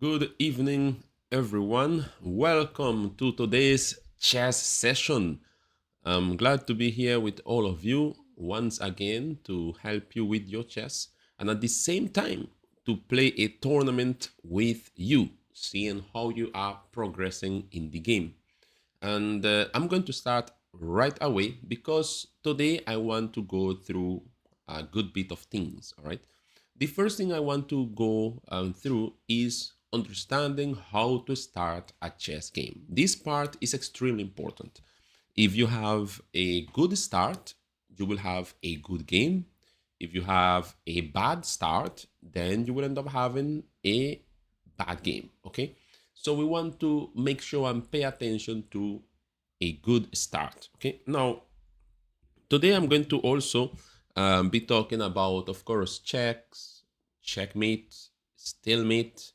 Good evening, everyone. Welcome to today's chess session. I'm glad to be here with all of you once again to help you with your chess and at the same time to play a tournament with you, seeing how you are progressing in the game. And I'm going to start right away because today I want to go through a good bit of things, all right? The first thing I want to go through is understanding how to start a chess game. This part is extremely important. If you have a good start, you will have a good game. If you have a bad start, then you will end up having a bad game, okay? So we want to make sure and pay attention to a good start, okay? Now, today I'm going to also be talking about, of course, checks, checkmate, stalemate,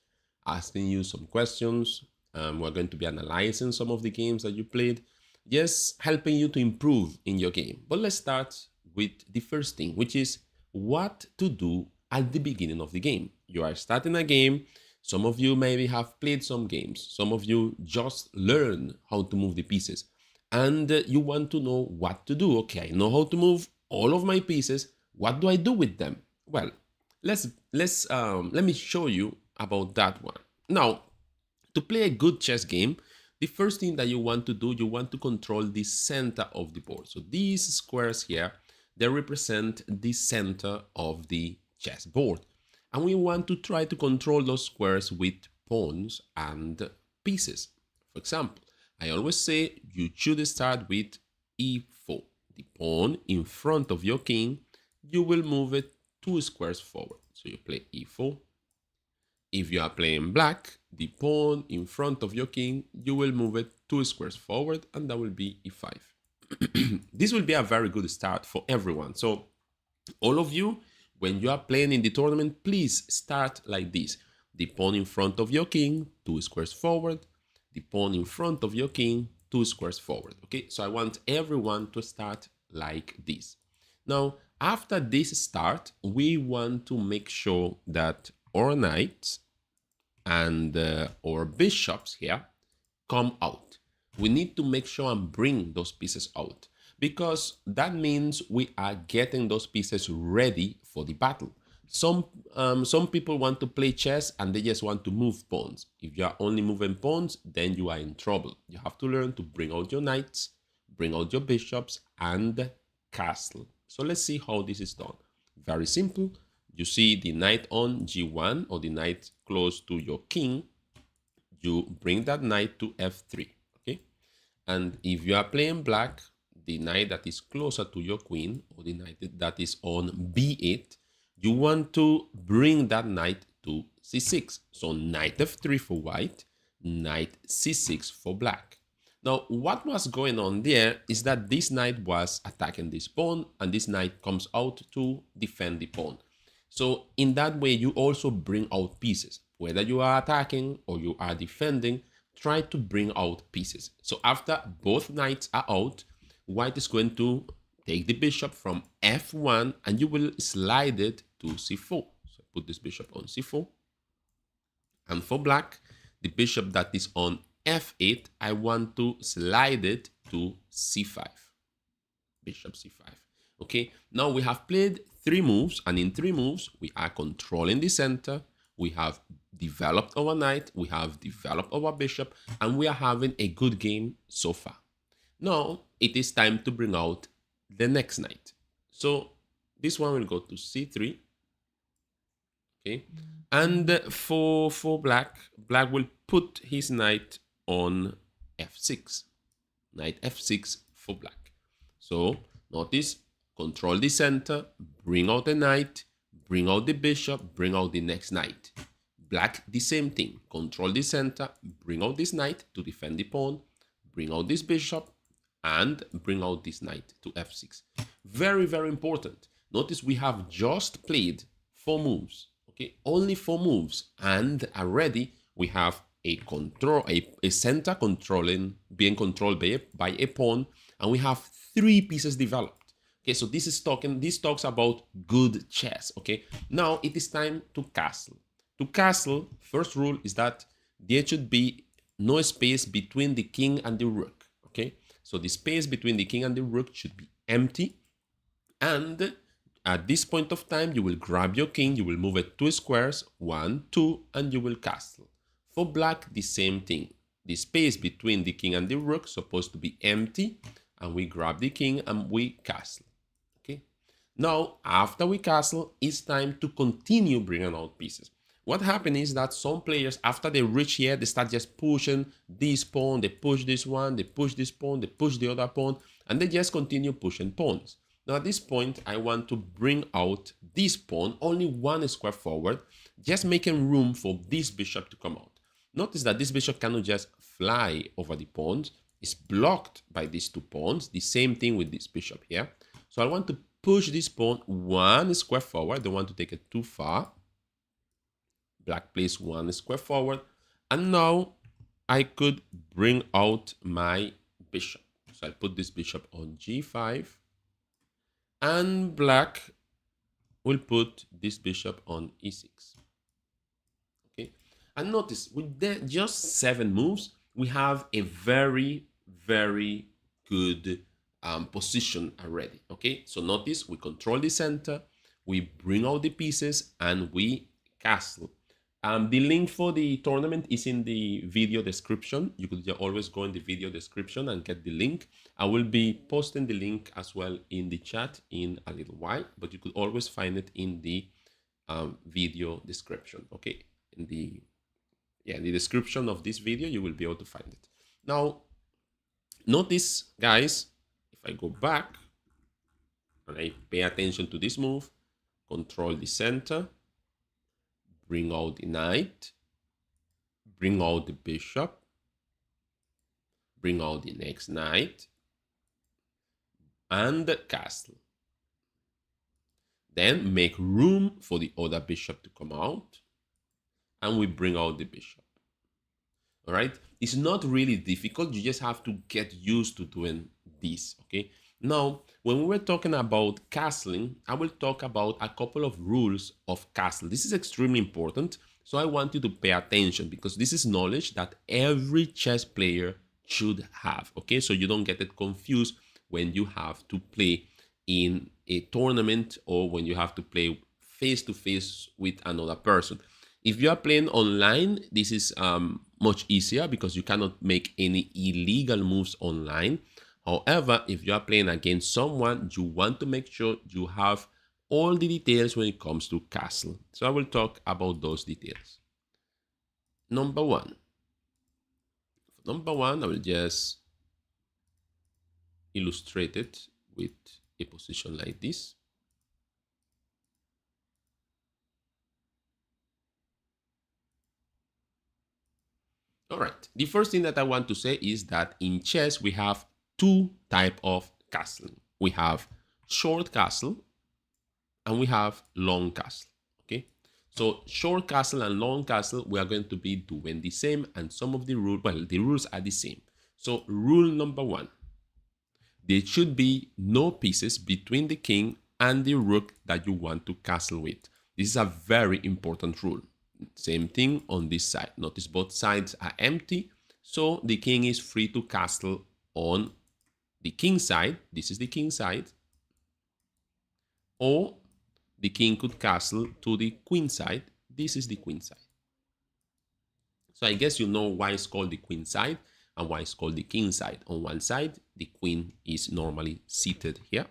asking you some questions. We're going to be analyzing some of the games that you played. Yes, helping you to improve in your game. But let's start with the first thing, which is what to do at the beginning of the game. You are starting a game. Some of you maybe have played some games. Some of you just learn how to move the pieces. And you want to know what to do. Okay, I know how to move all of my pieces. What do I do with them? Well, let me show you about that one. Now, to play a good chess game, the first thing that you want to do, you want to control the center of the board. So these squares here, they represent the center of the chess board. And we want to try to control those squares with pawns and pieces. For example, I always say you should start with e4. The pawn in front of your king, you will move it 2 squares forward. So you play e4. If you are playing black, the pawn in front of your king, you will move it 2 squares forward, and that will be e5. This will be a very good start for everyone. So all of you, when you are playing in the tournament, please start like this. The pawn in front of your king, 2 squares forward. The pawn in front of your king, 2 squares forward. Okay, so I want everyone to start like this. Now, after this start, we want to make sure that our knights and our bishops here come out. We need to make sure and bring those pieces out because that means we are getting those pieces ready for the battle. Some people want to play chess and they just want to move pawns. If you are only moving pawns, then you are in trouble. You have to learn to bring out your knights, bring out your bishops, and castle. So let's see how this is done. Very simple. You see the knight on g1 or the knight close to your king. You bring that knight to f3. Okay, and if you are playing black, the knight that is closer to your queen or the knight that is on b8, you want to bring that knight to c6. So knight f3 for white, knight c6 for black. Now, what was going on there is that this knight was attacking this pawn, and this knight comes out to defend the pawn. So in that way, you also bring out pieces. Whether you are attacking or you are defending, try to bring out pieces. So after both knights are out, white is going to take the bishop from f1 and you will slide it to c4. So put this bishop on c4. And for black, the bishop that is on f8, I want to slide it to c5. Bishop c5. Okay, now we have played 3 moves, and in 3 moves, we are controlling the center, we have developed our knight, we have developed our bishop, and we are having a good game so far. Now, it is time to bring out the next knight. So, this one will go to c3. Okay, and for black will put his knight on f6. Knight f6 for black. So, notice, control the center, bring out the knight, bring out the bishop, bring out the next knight. Black, the same thing. Control the center, bring out this knight to defend the pawn, bring out this bishop, and bring out this knight to f6. Very, very important. Notice we have just played 4 moves. Okay, only 4 moves, and already we have a center being controlled by a pawn, and we have 3 pieces developed. Okay, so this talks about good chess. Okay, now it is time to castle. To castle, first rule is that there should be no space between the king and the rook. Okay, so the space between the king and the rook should be empty. And at this point of time, you will grab your king, you will move it 2 squares, 1, 2, and you will castle. For black, the same thing. The space between the king and the rook is supposed to be empty, and we grab the king and we castle. Okay. Now, after we castle, it's time to continue bringing out pieces. What happens is that some players, after they reach here, they start just pushing this pawn, they push this one, they push this pawn, they push the other pawn, and they just continue pushing pawns. Now at this point, I want to bring out this pawn only 1 square forward, just making room for this bishop to come out. Notice that this bishop cannot just fly over the pawns. It's blocked by these 2 pawns. The same thing with this bishop here. So I want to push this pawn 1 square forward. I don't want to take it too far. Black plays 1 square forward. And now I could bring out my bishop. So I put this bishop on g5. And black will put this bishop on e6. Okay. And notice, with just 7 moves, we have a very, very good position already. Okay. So notice, we control the center, we bring out the pieces, and we castle. The link for the tournament is in the video description. You could always go in the video description and get the link. I will be posting the link as well in the chat in a little while, but you could always find it in the video description. Okay, in the description of this video, you will be able to find it. Now, notice, guys, if I go back and I pay attention to this move, control the center, bring out the knight, bring out the bishop, bring out the next knight, and the castle. Then make room for the other bishop to come out, and we bring out the bishop. All right, it's not really difficult. You just have to get used to doing this. Okay. Now, when we were talking about castling, I will talk about a couple of rules of castle. This is extremely important, so I want you to pay attention because this is knowledge that every chess player should have, okay? So you don't get it confused when you have to play in a tournament or when you have to play face-to-face with another person. If you are playing online, this is much easier because you cannot make any illegal moves online. However, if you are playing against someone, you want to make sure you have all the details when it comes to castle. So I will talk about those details. Number one, I will just illustrate it with a position like this. All right, the first thing that I want to say is that in chess, we have 2 types of castling. We have short castle and we have long castle. Okay, so short castle and long castle, we are going to be doing the same, and some of the rules, well, the rules are the same. So rule number 1, there should be no pieces between the king and the rook that you want to castle with. This is a very important rule. Same thing on this side. Notice both sides are empty, so the king is free to castle on the king side. This is the king side, or the king could castle to the queen side. This is the queen side. So I guess you know why it's called the queen side and why it's called the king side. On one side, the queen is normally seated here,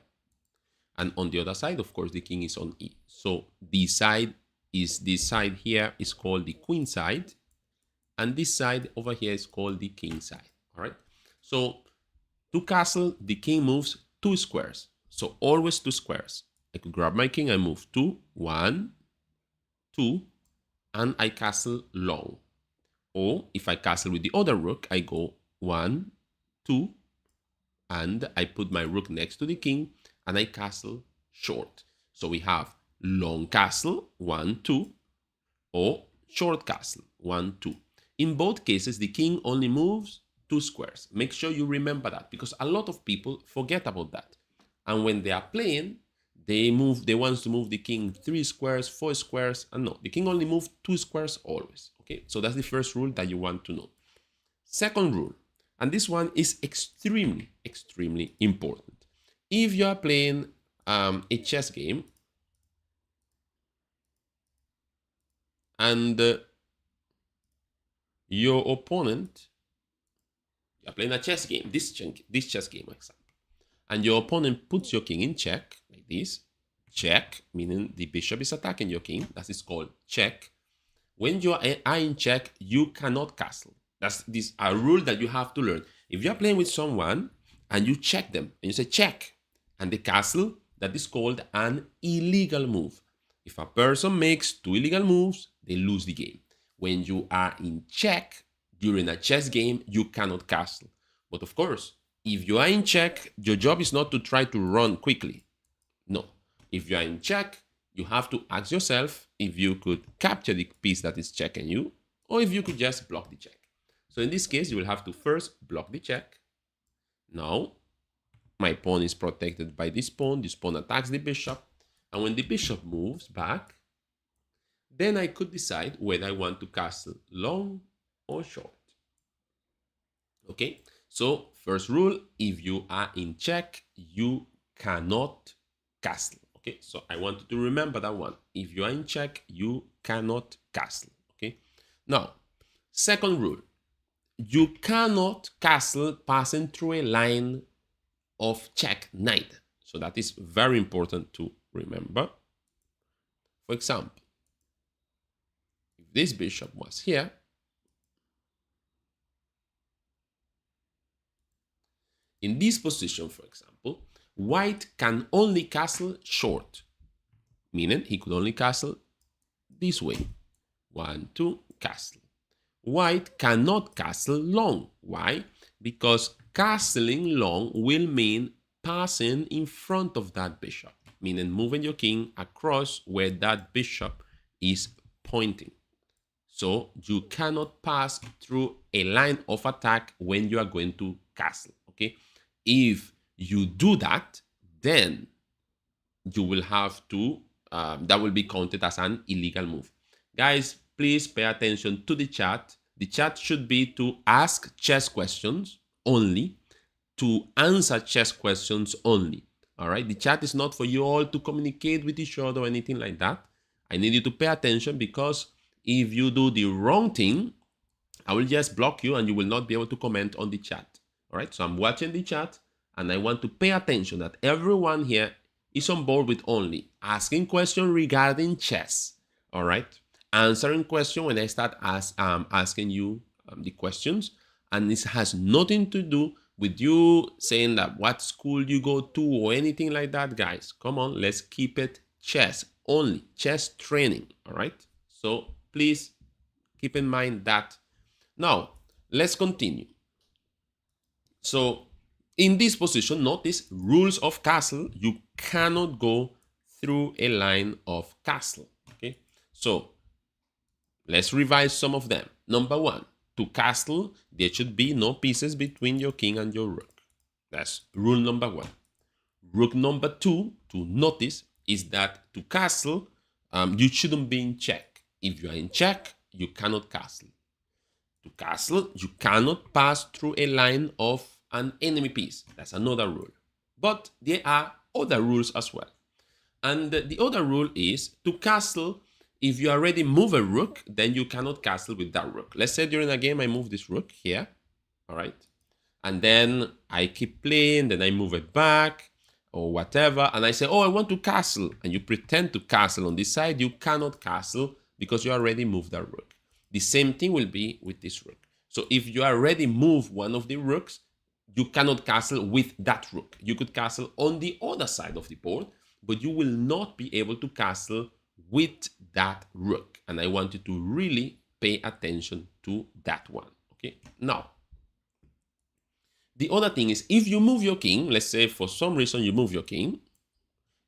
and on the other side, of course, the king is on E. So this side here is called the queen side, and this side over here is called the king side. All right. So to castle, the king moves 2 squares. So always 2 squares. I could grab my king, I move 2, 1, 2, and I castle long. Or if I castle with the other rook, I go 1, 2, and I put my rook next to the king, and I castle short. So we have long castle, 1, 2, or short castle, 1, 2. In both cases, the king only moves 2 squares. Make sure you remember that because a lot of people forget about that. And when they are playing, They want to move the king 3 squares, 4 squares, and no, the king only moves 2 squares always. Okay, so that's the first rule that you want to know. Second rule, and this one is extremely, extremely important. If you are playing a chess game and your opponent, you are playing a chess game, this chess game example, and your opponent puts your king in check like this, check, meaning the bishop is attacking your king, that is called check. When you are in check, you cannot castle. That's a rule that you have to learn. If you're playing with someone and you check them and you say check and they castle, that is called an illegal move. If a person makes 2 illegal moves, they lose the game. When you are in check during a chess game, you cannot castle. But of course, if you are in check, your job is not to try to run quickly. No. If you are in check, you have to ask yourself if you could capture the piece that is checking you, or if you could just block the check. So in this case, you will have to first block the check. Now, my pawn is protected by this pawn attacks the bishop, and when the bishop moves back, then I could decide whether I want to castle long or short. Okay, so first rule, if you are in check, you cannot castle. Okay, so I want you to remember that one. If you are in check, you cannot castle. Okay, now, second rule, you cannot castle passing through a line of check knight. So that is very important to remember. For example, if this bishop was here, in this position, for example, white can only castle short, meaning he could only castle this way. 1, 2, castle. White cannot castle long. Why? Because castling long will mean passing in front of that bishop, meaning moving your king across where that bishop is pointing. So you cannot pass through a line of attack when you are going to castle. Okay? If you do that, then you will have to, that will be counted as an illegal move. Guys, please pay attention to the chat. The chat should be to ask chess questions only, to answer chess questions only. All right? The chat is not for you all to communicate with each other or anything like that. I need you to pay attention, because if you do the wrong thing, I will just block you and you will not be able to comment on the chat. All right? So I'm watching the chat and I want to pay attention that everyone here is on board with only asking questions regarding chess. All right? Answering questions when I start asking you the questions. And this has nothing to do with you saying that what school you go to or anything like that, guys. Come on, let's keep it chess only, chess training. All right? So please keep in mind that. Now, let's continue. So in this position, notice rules of castle. You cannot go through a line of castle. Okay, so let's revise some of them. Number 1, to castle, there should be no pieces between your king and your rook. That's rule number 1. Rule number 2, to notice, is that to castle, you shouldn't be in check. If you are in check, you cannot castle. To castle, you cannot pass through a line of an enemy piece. That's another rule. But there are other rules as well. And the other rule is to castle, if you already move a rook, then you cannot castle with that rook. Let's say during a game I move this rook here, all right? And then I keep playing, then I move it back or whatever, and I say, oh, I want to castle, and you pretend to castle on this side, you cannot castle because you already moved that rook. The same thing will be with this rook. So if you already move one of the rooks, you cannot castle with that rook. You could castle on the other side of the board, but you will not be able to castle with that rook. And I want you to really pay attention to that one. Okay. Now, the other thing is, if you move your king, let's say for some reason you move your king.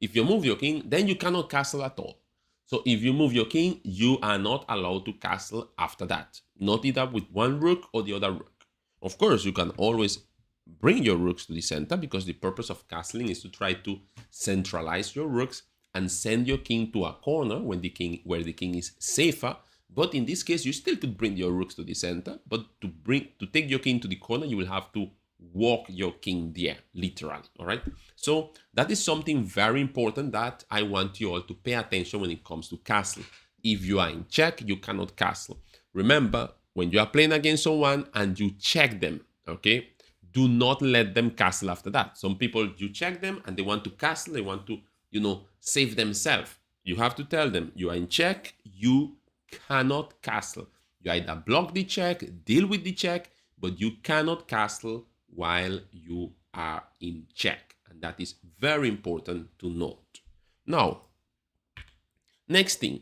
If you move your king, then you cannot castle at all. So if you move your king, you are not allowed to castle after that. Not either with one rook or the other rook. Of course, you can always bring your rooks to the center, because the purpose of castling is to try to centralize your rooks and send your king to a corner where the king is safer. But in this case, you still could bring your rooks to the center, but to take your king to the corner, you will have to walk your king there, literally. All right. So that is something very important that I want you all to pay attention when it comes to castle. If you are in check, you cannot castle. Remember, when you are playing against someone and you check them, okay, do not let them castle after that. Some people, you check them and they want to castle, they want to, save themselves. You have to tell them, you are in check, you cannot castle. You either block the check, deal with the check, but you cannot castle while you are in check. And that is very important to note. Now, next thing,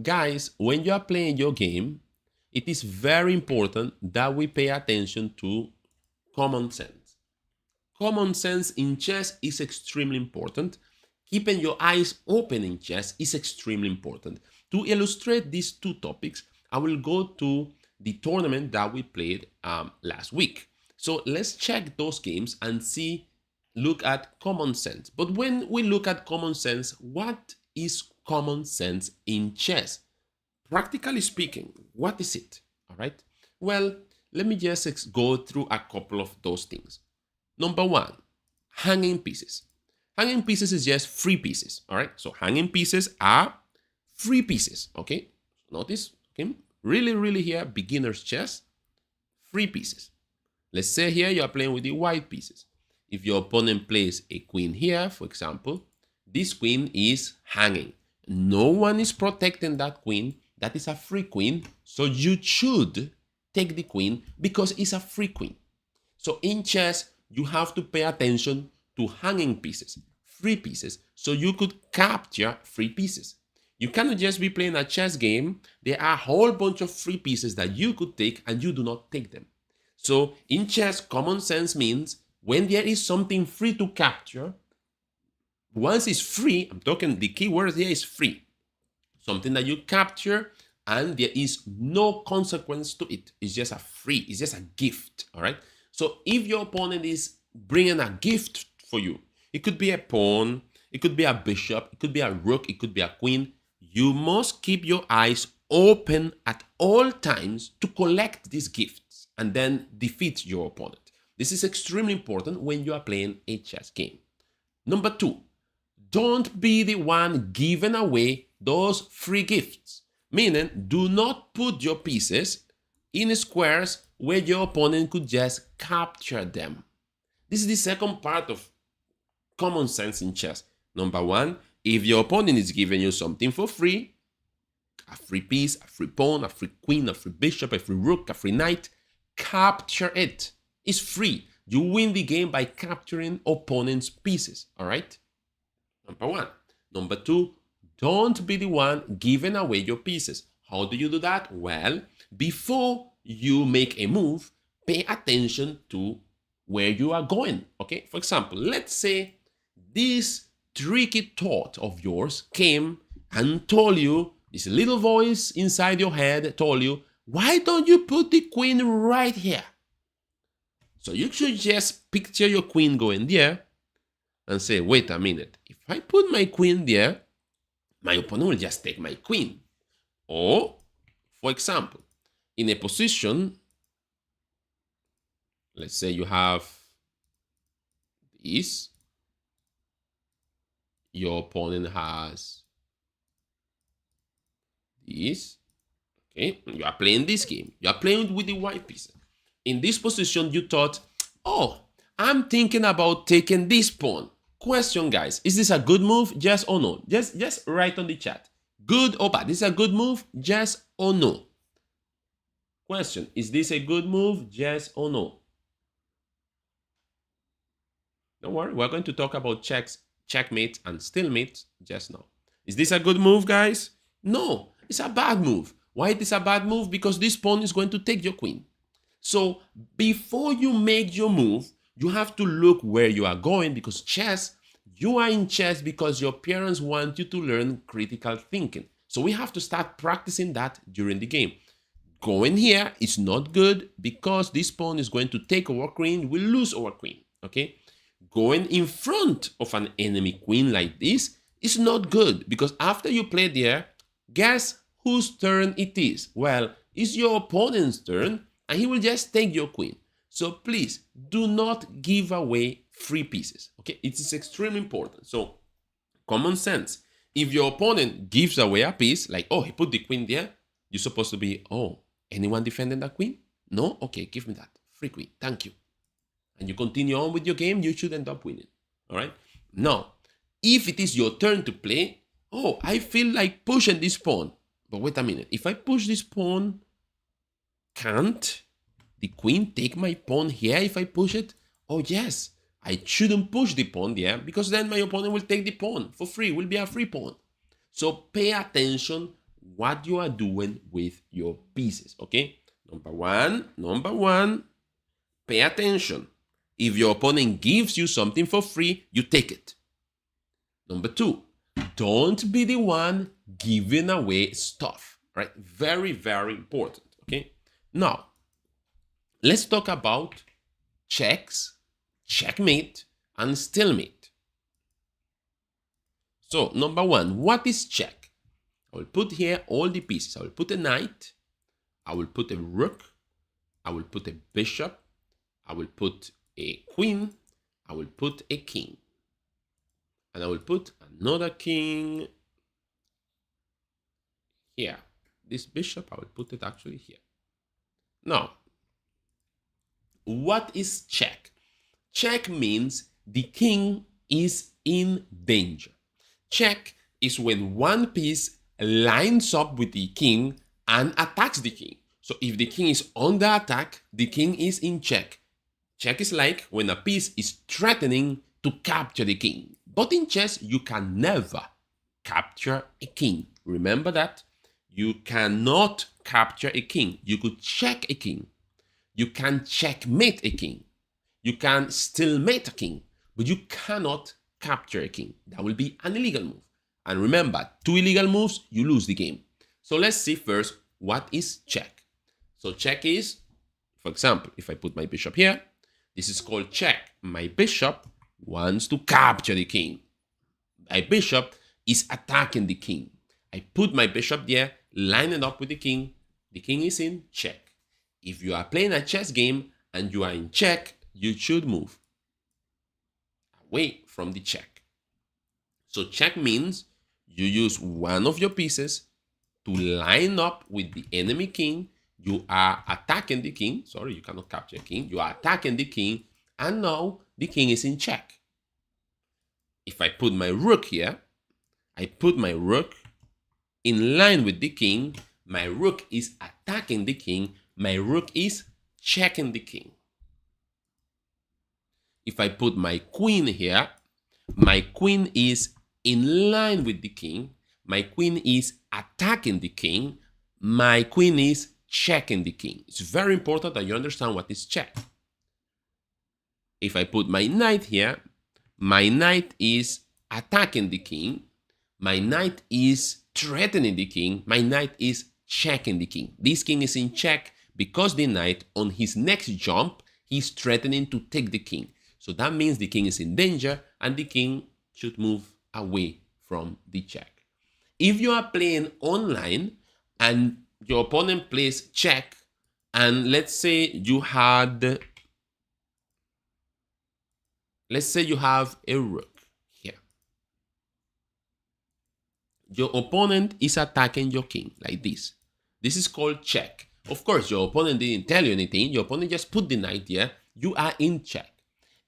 guys, when you are playing your game, it is very important that we pay attention to common sense. Common sense in chess is extremely important. Keeping your eyes open in chess is extremely important. To illustrate these two topics, I will go to the tournament that we played last week. So let's check those games and look at common sense. But when we look at common sense, what is common sense in chess? Practically speaking, what is it? All right. Well, let me just go through a couple of those things. Number one, hanging pieces. Hanging pieces is just free pieces. All right. So hanging pieces are free pieces. Okay. Notice, okay, really here, beginner's chess, free pieces. Let's say here you are playing with the white pieces. If your opponent plays a queen here, for example, this queen is hanging. No one is protecting that queen. That is a free queen. So you should take the queen because it's a free queen. So in chess, you have to pay attention to hanging pieces, free pieces, so you could capture free pieces. You cannot just be playing a chess game. There are a whole bunch of free pieces that you could take and you do not take them. So in chess, common sense means when there is something free to capture, once it's free, I'm talking the key word here is free. Something that you capture and there is no consequence to it. It's just it's just a gift, all right? So if your opponent is bringing a gift for you, it could be a pawn, it could be a bishop, it could be a rook, it could be a queen. You must keep your eyes open at all times to collect these gifts and then defeat your opponent. This is extremely important when you are playing a chess game. Number two, don't be the one giving away those free gifts. Meaning, do not put your pieces in squares where your opponent could just capture them. This is the second part of common sense in chess. Number one, if your opponent is giving you something for free, a free piece, a free pawn, a free queen, a free bishop, a free rook, a free knight, capture it. It's free. You win the game by capturing opponent's pieces, all right? Number one. Number two, don't be the one giving away your pieces. How do you do that? Well, before you make a move, pay attention to where you are going, okay? For example, let's say this tricky thought of yours came and told you, this little voice inside your head told you, why don't you put the queen right here? So you should just picture your queen going there and say, wait a minute, if I put my queen there, my opponent will just take my queen. Or, for example, in a position, let's say you have this, your opponent has this, okay? You are playing this game. You are playing with the white piece. In this position, you thought, oh, I'm thinking about taking this pawn. Question, guys, is this a good move? Yes or no? Just write on the chat. Good or bad? This is a good move? Yes or no? Question, is this a good move? Yes or no? Don't worry, we're going to talk about checks, checkmate, and stalemate just now. Is this a good move, guys? No, it's a bad move. Why it is a bad move? Because this pawn is going to take your queen. So before you make your move, you have to look where you are going, because chess, you are in chess because your parents want you to learn critical thinking. So we have to start practicing that during the game. Going here is not good because this pawn is going to take our queen, we'll lose our queen, okay? Going in front of an enemy queen like this is not good because after you play there, guess whose turn it is? Well, it's your opponent's turn and he will just take your queen. So please do not give away free pieces, okay? It is extremely important. So common sense. If your opponent gives away a piece, like, oh, he put the queen there, you're supposed to be, oh, anyone defending that queen? No? Okay, give me that. Free queen. Thank you. And you continue on with your game, you should end up winning. All right? Now, if it is your turn to play, oh, I feel like pushing this pawn. But wait a minute. If I push this pawn, can't the queen take my pawn here if I push it? Oh, yes. I shouldn't push the pawn there because then my opponent will take the pawn for free. It will be a free pawn. So pay attention what you are doing with your pieces, okay? Number one, pay attention. If your opponent gives you something for free, you take it. Number two, don't be the one giving away stuff, right? Very, very important, okay? Now, let's talk about checks, checkmate, and stalemate. So, number one, what is check? I will put here all the pieces. I will put a knight, I will put a rook, I will put a bishop, I will put a queen, I will put a king. And I will put another king here. This bishop, I will put it actually here. Now, what is check? Check means the king is in danger. Check is when one piece lines up with the king and attacks the king. So if the king is under attack, the king is in check. Check is like when a piece is threatening to capture the king. But in chess, you can never capture a king. Remember that. You cannot capture a king. You could check a king. You can checkmate a king. You can stalemate a king. But you cannot capture a king. That will be an illegal move. And remember, 2 illegal moves, you lose the game. So let's see first what is check. So check is, for example, if I put my bishop here, this is called check. My bishop wants to capture the king. My bishop is attacking the king. I put my bishop there, line it up with the king. The king is in check. If you are playing a chess game and you are in check, you should move away from the check. So check means you use one of your pieces to line up with the enemy king. You are attacking the king. Sorry, you cannot capture a king. You are attacking the king, and now the king is in check. If I put my rook here, I put my rook in line with the king. My rook is attacking the king. My rook is checking the king. If I put my queen here, my queen is in line with the king. My queen is attacking the king. My queen is checking the king. It's very important that you understand what is check. If I put my knight here, my knight is attacking the king. My knight is threatening the king. My knight is checking the king. This king is in check because the knight on his next jump, he's threatening to take the king. So that means the king is in danger and the king should move away from the check. If you are playing online and your opponent plays check, and let's say you have a rook here. Your opponent is attacking your king like this. This is called check. Of course, your opponent didn't tell you anything. Your opponent just put the knight there. You are in check.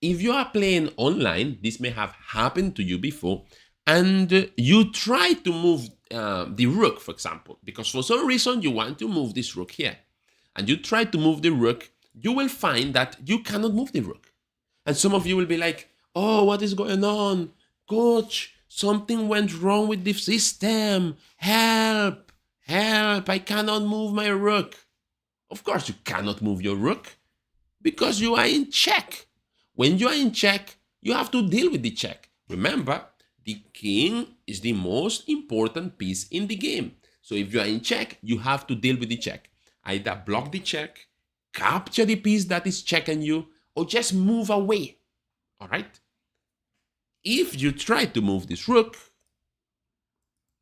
If you are playing online, this may have happened to you before, and you try to move the rook, for example, because for some reason you want to move this rook here, and you try to move the rook, you will find that you cannot move the rook. And some of you will be like, oh, what is going on? Coach, something went wrong with the system. Help, help, I cannot move my rook. Of course you cannot move your rook because you are in check. When you are in check, you have to deal with the check. Remember, the king is the most important piece in the game. So if you are in check, you have to deal with the check. Either block the check, capture the piece that is checking you, or just move away. All right? If you try to move this rook,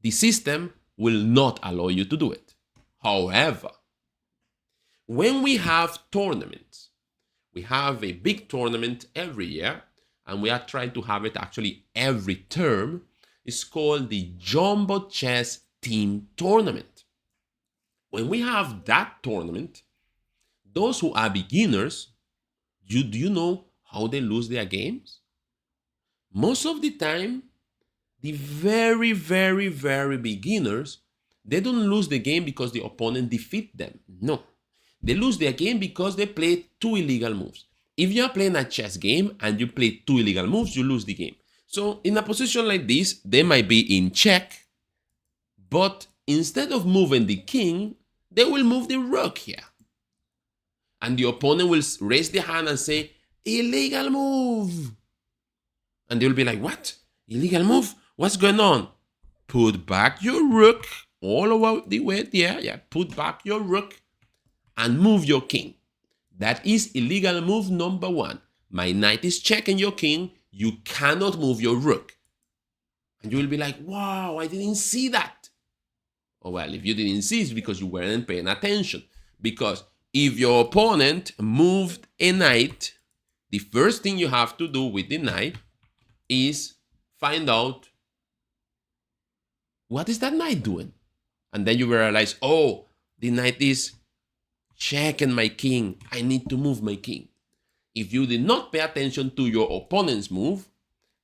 the system will not allow you to do it. However, when we have tournaments, we have a big tournament every year, and we are trying to have it actually every term. It's called the Jumbo Chess Team Tournament. When we have that tournament, those who are beginners, do you know how they lose their games? Most of the time, the very, very, very beginners, they don't lose the game because the opponent defeat them. No. They lose their game because they play two illegal moves. If you are playing a chess game and you play two illegal moves, you lose the game. So in a position like this, they might be in check, but instead of moving the king, they will move the rook here. And the opponent will raise their hand and say, illegal move. And they will be like, what? Illegal move? What's going on? Put back your rook all over the way there. Yeah, put back your rook and move your king. That is illegal move number one. My knight is checking your king. You cannot move your rook. And you will be like, wow, I didn't see that. Oh, well, if you didn't see, it's because you weren't paying attention. Because if your opponent moved a knight, the first thing you have to do with the knight is find out what is that knight doing? And then you realize, oh, the knight is checking my king. I need to move my king. If you did not pay attention to your opponent's move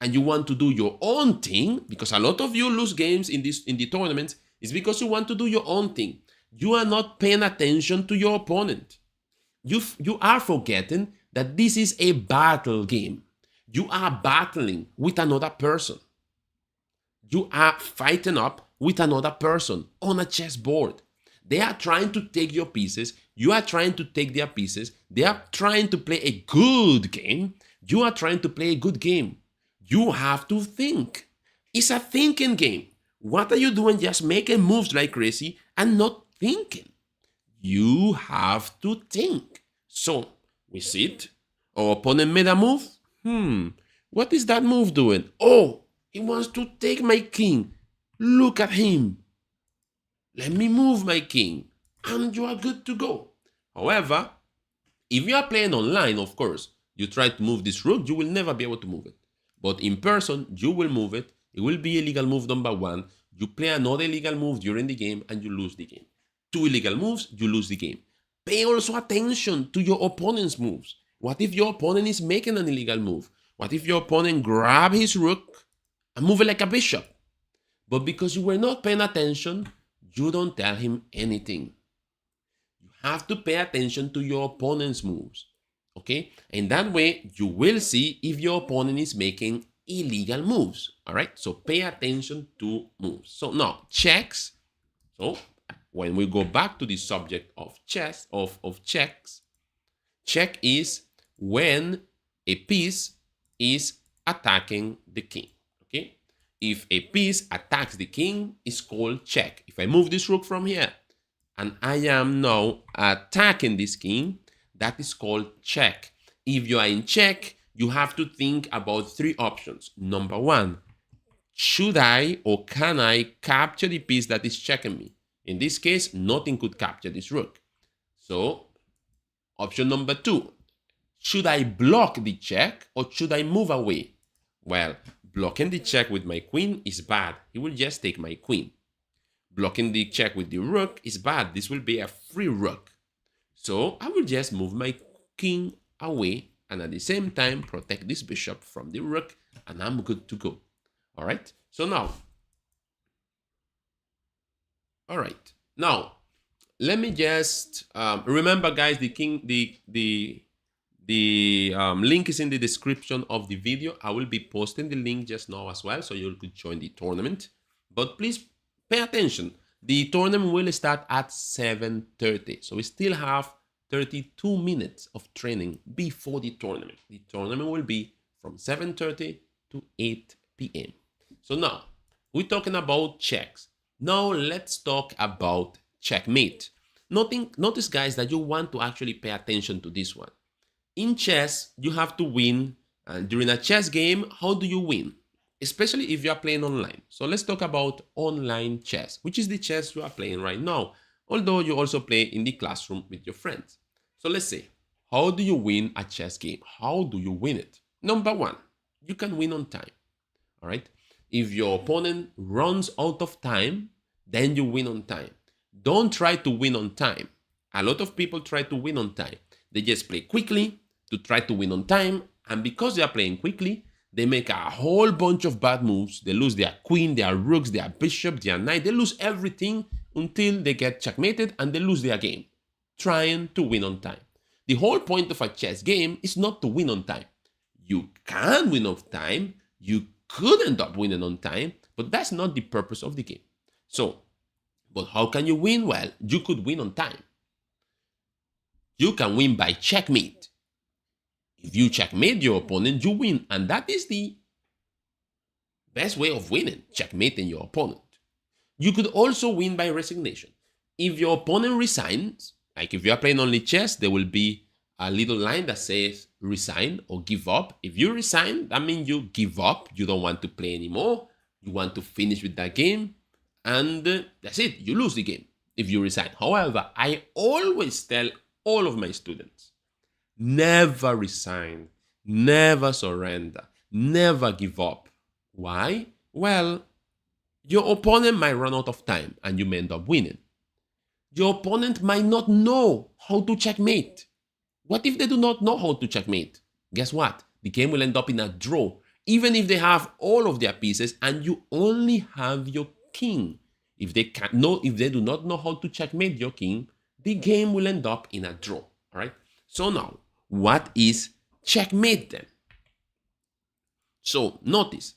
and you want to do your own thing, because a lot of you lose games in the tournament, it's because you want to do your own thing. You are not paying attention to your opponent. You are forgetting that this is a battle game. You are battling with another person. You are fighting up with another person on a chessboard. They are trying to take your pieces. You are trying to take their pieces. They are trying to play a good game. You are trying to play a good game. You have to think. It's a thinking game. What are you doing just making moves like crazy and not thinking? You have to think. So, we sit. Our opponent made a move. What is that move doing? Oh, he wants to take my king. Look at him. Let me move my king. And you are good to go. However, if you are playing online, of course, you try to move this rook, you will never be able to move it. But in person, you will move it. It will be illegal move number one. You play another illegal move during the game and you lose the game. Two illegal moves, you lose the game. Pay also attention to your opponent's moves. What if your opponent is making an illegal move? What if your opponent grab his rook and move it like a bishop? But because you were not paying attention, you don't tell him anything. You have to pay attention to your opponent's moves. Okay? And that way, you will see if your opponent is making illegal moves. All right? So pay attention to moves. So now, checks. So when we go back to the subject of chess, of checks, check is when a piece is attacking the king. Okay? If a piece attacks the king, it's called check. If I move this rook from here and I am now attacking this king, that is called check. If you are in check, you have to think about three options. Number one, should I or can I capture the piece that is checking me? In this case, nothing could capture this rook. So, option number two, should I block the check or should I move away? Well, blocking the check with my queen is bad. He will just take my queen. Blocking the check with the rook is bad. This will be a free rook. So I will just move my king away and at the same time protect this bishop from the rook and I'm good to go. All right. So now, all right. Now, let me just remember, guys. The link is in the description of the video. I will be posting the link just now as well, so you could join the tournament. But please pay attention. The tournament will start at 7:30, so we still have 32 minutes of training before the tournament. The tournament will be from 7:30 to 8 p.m. So now, we're talking about checks. Now let's talk about checkmate. Notice, guys, that you want to actually pay attention to this one. In chess, you have to win. And during a chess game, how do you win? Especially if you are playing online. So let's talk about online chess, which is the chess you are playing right now, although you also play in the classroom with your friends. So let's say, how do you win a chess game? How do you win it? Number one, you can win on time. All right. If your opponent runs out of time, then you win on time. Don't try to win on time. A lot of people try to win on time. They just play quickly to try to win on time. And because they are playing quickly, they make a whole bunch of bad moves. They lose their queen, their rooks, their bishop, their knight. They lose everything until they get checkmated and they lose their game, trying to win on time. The whole point of a chess game is not to win on time. You can win on time. You could end up winning on time, but that's not the purpose of the game. So, but how can you win? Well, you could win on time. You can win by checkmate. If you checkmate your opponent, you win. And that is the best way of winning, checkmating your opponent. You could also win by resignation. If your opponent resigns, like if you are playing only chess, there will be a little line that says resign or give up. If you resign, that means you give up. You don't want to play anymore. You want to finish with that game. And that's it. You lose the game if you resign. However, I always tell all of my students, never resign, never surrender, never give up. Why? Well, your opponent might run out of time and you may end up winning. Your opponent might not know how to checkmate. What if they do not know how to checkmate? Guess what? The game will end up in a draw, even if they have all of their pieces and you only have your king. If they do not know how to checkmate your king, the game will end up in a draw. All right. So now, what is checkmate then? So notice,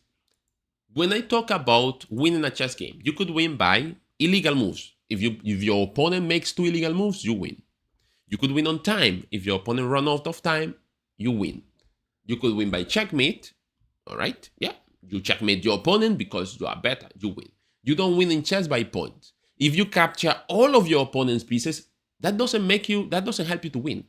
when I talk about winning a chess game, you could win by illegal moves. If your opponent makes 2 illegal moves, you win. You could win on time. If your opponent runs out of time, you win. You could win by checkmate. All right. Yeah. You checkmate your opponent because you are better. You win. You don't win in chess by points. If you capture all of your opponent's pieces, that doesn't help you to win.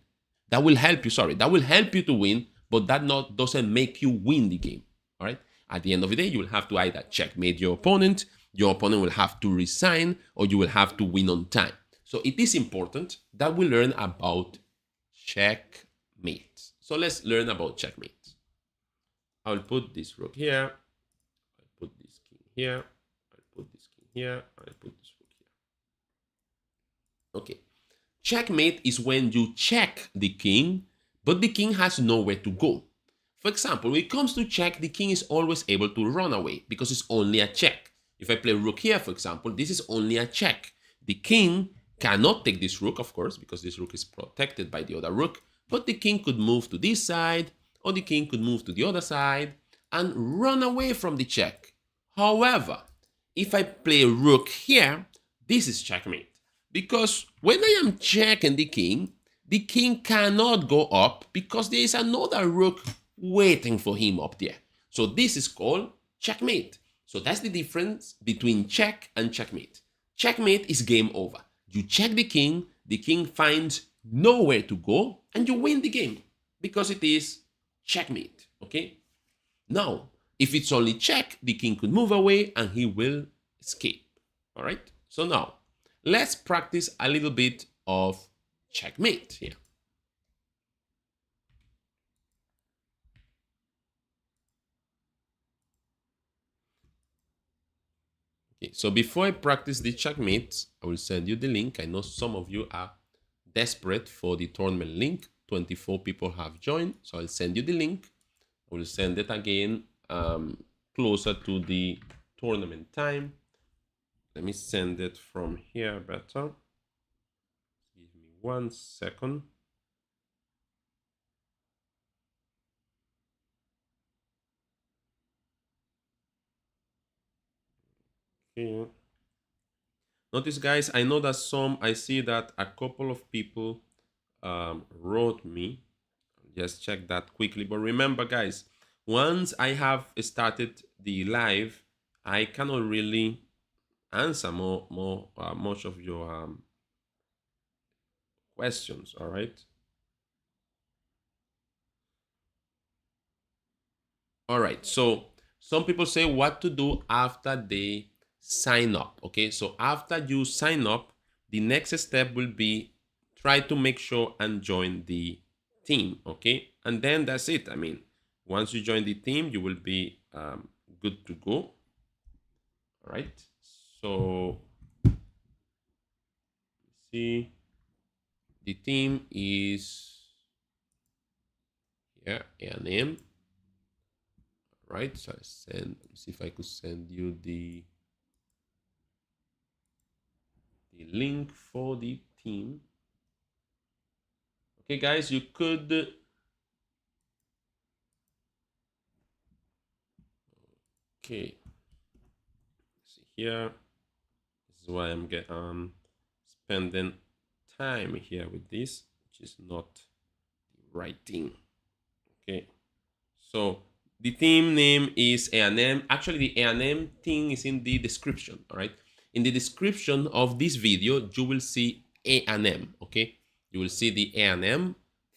That will help you to win, but that doesn't make you win the game. All right. At the end of the day, you will have to either checkmate your opponent will have to resign, or you will have to win on time. So it is important that we learn about checkmate. So let's learn about checkmate. I'll put this rook here. I'll put this king here. I'll put this king here. I'll put this rook here. Okay. Checkmate is when you check the king, but the king has nowhere to go. For example, when it comes to check, the king is always able to run away because it's only a check. If I play rook here, for example, this is only a check. The king cannot take this rook, of course, because this rook is protected by the other rook, but the king could move to this side, or the king could move to the other side and run away from the check. However, if I play rook here, this is checkmate. Because when I am checking the king cannot go up because there is another rook waiting for him up there. So this is called checkmate. So that's the difference between check and checkmate. Checkmate is game over. You check the king finds nowhere to go, and you win the game because it is checkmate, okay? Now, if it's only check, the king could move away and he will escape, all right? So now, let's practice a little bit of checkmate here. Okay, so before I practice the checkmate, I will send you the link. I know some of you are desperate for the tournament link. 24 people have joined, so I'll send you the link. I will send it again closer to the tournament time. Let me send it from here better. Give me 1 second. Okay. Notice, guys, I know that I see that a couple of people wrote me. Just check that quickly. But remember, guys, once I have started the live, I cannot really answer much of your questions, all right? All right, so some people say what to do after they sign up, okay? So after you sign up, the next step will be try to make sure and join the team, okay? And then that's it. I mean, once you join the team, you will be good to go, all right? So see, the team is here, A&M, right? So I see if I could send you the link for the team. Okay, guys, you could okay. See here. This is why I'm spending time here with this, which is not the right thing. Okay, so the team name is A&M. Actually, the A&M thing is in the description. All right, in the description of this video, you will see A&M. Okay, you will see the A&M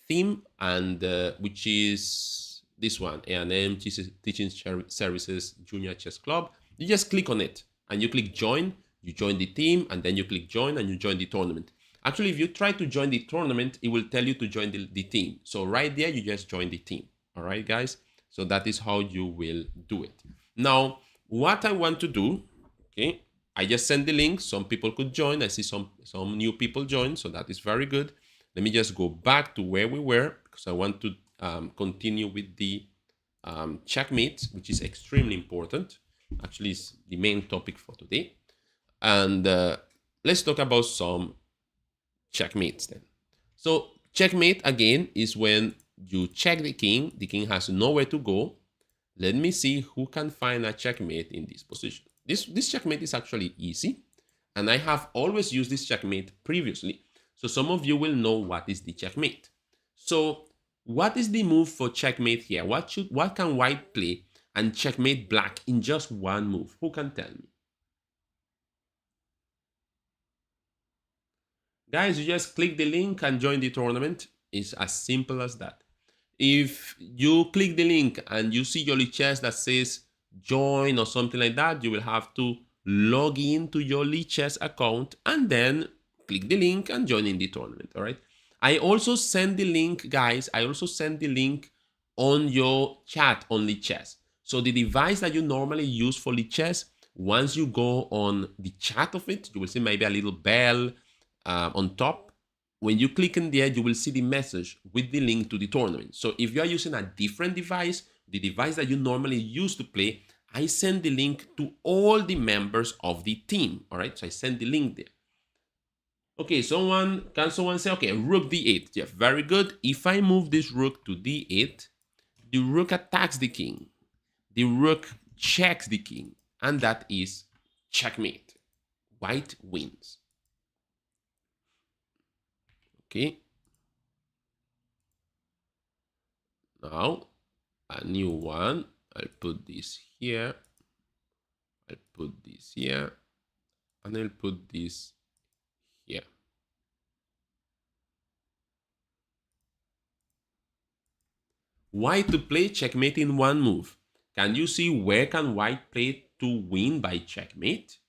theme, and which is this one, A&M Teaching Services Junior Chess Club. You just click on it and you click join, you join the team, and then you click join and you join the tournament. Actually, if you try to join the tournament, it will tell you to join the team. So right there, you just join the team. All right, guys? So that is how you will do it. Now, what I want to do, okay, I just send the link. Some people could join. I see some new people join, so that is very good. Let me just go back to where we were because I want to continue with the checkmate, which is extremely important. Actually, it's the main topic for today. And let's talk about some checkmates then. So checkmate again is when you check the king has nowhere to go. Let me see who can find a checkmate in this position. This checkmate is actually easy, and I have always used this checkmate previously, so some of you will know what is the checkmate. So what is the move for checkmate here? What can white play and checkmate black in just one move? Who can tell me? Guys, you just click the link and join the tournament. It's as simple as that. If you click the link and you see your lichess that says join or something like that, you will have to log into your lichess account and then click the link and join in the tournament. All right. I also send the link, guys. I also send the link on your chat on lichess. So the device that you normally use for lichess, once you go on the chat of it, you will see maybe a little bell on top. When you click in there, you will see the message with the link to the tournament. So if you are using a different device, the device that you normally use to play, I send the link to all the members of the team. All right, so I send the link there. Okay, can someone say, okay, rook d8? Yeah, very good. If I move this rook to d8, the rook attacks the king. The rook checks the king, and that is checkmate. White wins. Okay. Now, a new one. I'll put this here. I'll put this here. And I'll put this here. White to play checkmate in one move. Can you see where can white play to win by checkmate?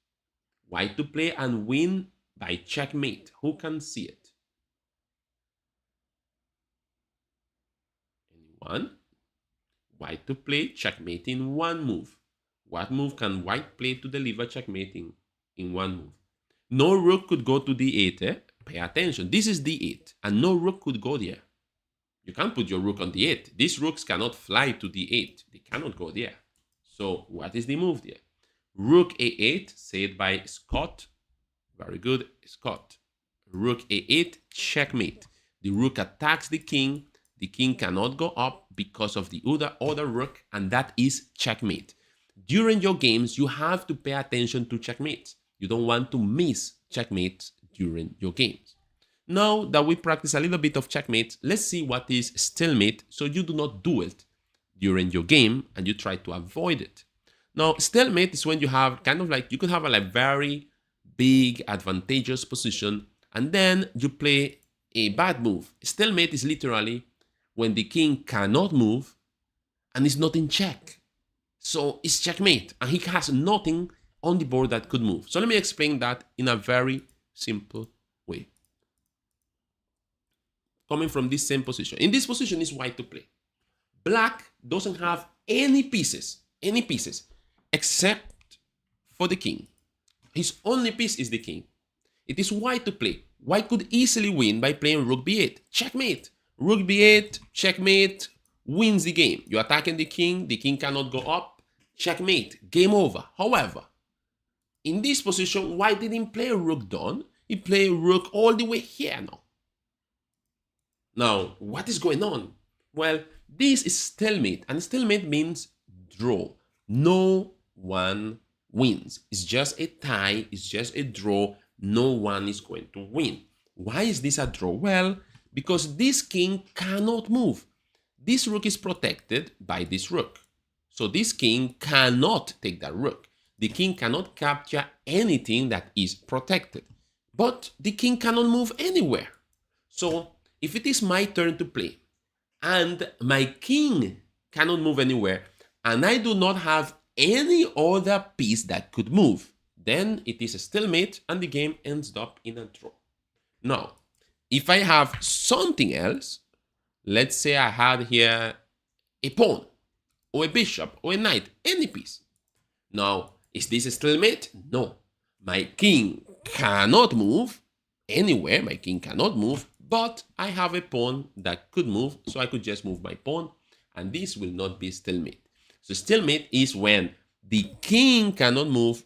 White to play and win by checkmate. Who can see it? Anyone? White to play checkmate in one move. What move can white play to deliver checkmating in one move? No rook could go to d8. Eh? Pay attention. This is d8, and no rook could go there. You can't put your rook on d8. These rooks cannot fly to d8. They cannot go there. So what is the move there? Rook a8, said by Scott. Very good, Scott. Rook a8, checkmate. The rook attacks the king. The king cannot go up because of the other rook, and that is checkmate. During your games, you have to pay attention to checkmates. You don't want to miss checkmates during your games. Now that we practice a little bit of checkmate, let's see what is stalemate so you do not do it during your game and you try to avoid it. Now, stalemate is when you have kind of like, you could have a very big advantageous position and then you play a bad move. Stalemate is literally when the king cannot move and is not in check. So it's checkmate, and he has nothing on the board that could move. So let me explain that in a very simple way. Coming from this same position. In this position is white to play. Black doesn't have any pieces, except for the king. His only piece is the king. It is white to play. White could easily win by playing rook b8. Checkmate. Rook b8, checkmate, wins the game. You're attacking the king cannot go up. Checkmate, game over. However, in this position, white didn't play rook down. He played rook all the way here now. Now, what is going on? Well, this is stalemate, and stalemate means draw. No one wins. It's just a tie, it's just a draw. No one is going to win. Why is this a draw? Well, because this king cannot move. This rook is protected by this rook. So this king cannot take that rook. The king cannot capture anything that is protected. But the king cannot move anywhere. So if it is my turn to play, and my king cannot move anywhere, and I do not have any other piece that could move, then it is a stalemate and the game ends up in a draw. Now, if I have something else, let's say I had here a pawn, or a bishop, or a knight, any piece. Now, is this a stalemate? No. My king cannot move anywhere, my king cannot move, but I have a pawn that could move, so I could just move my pawn, and this will not be stalemate. So stalemate is when the king cannot move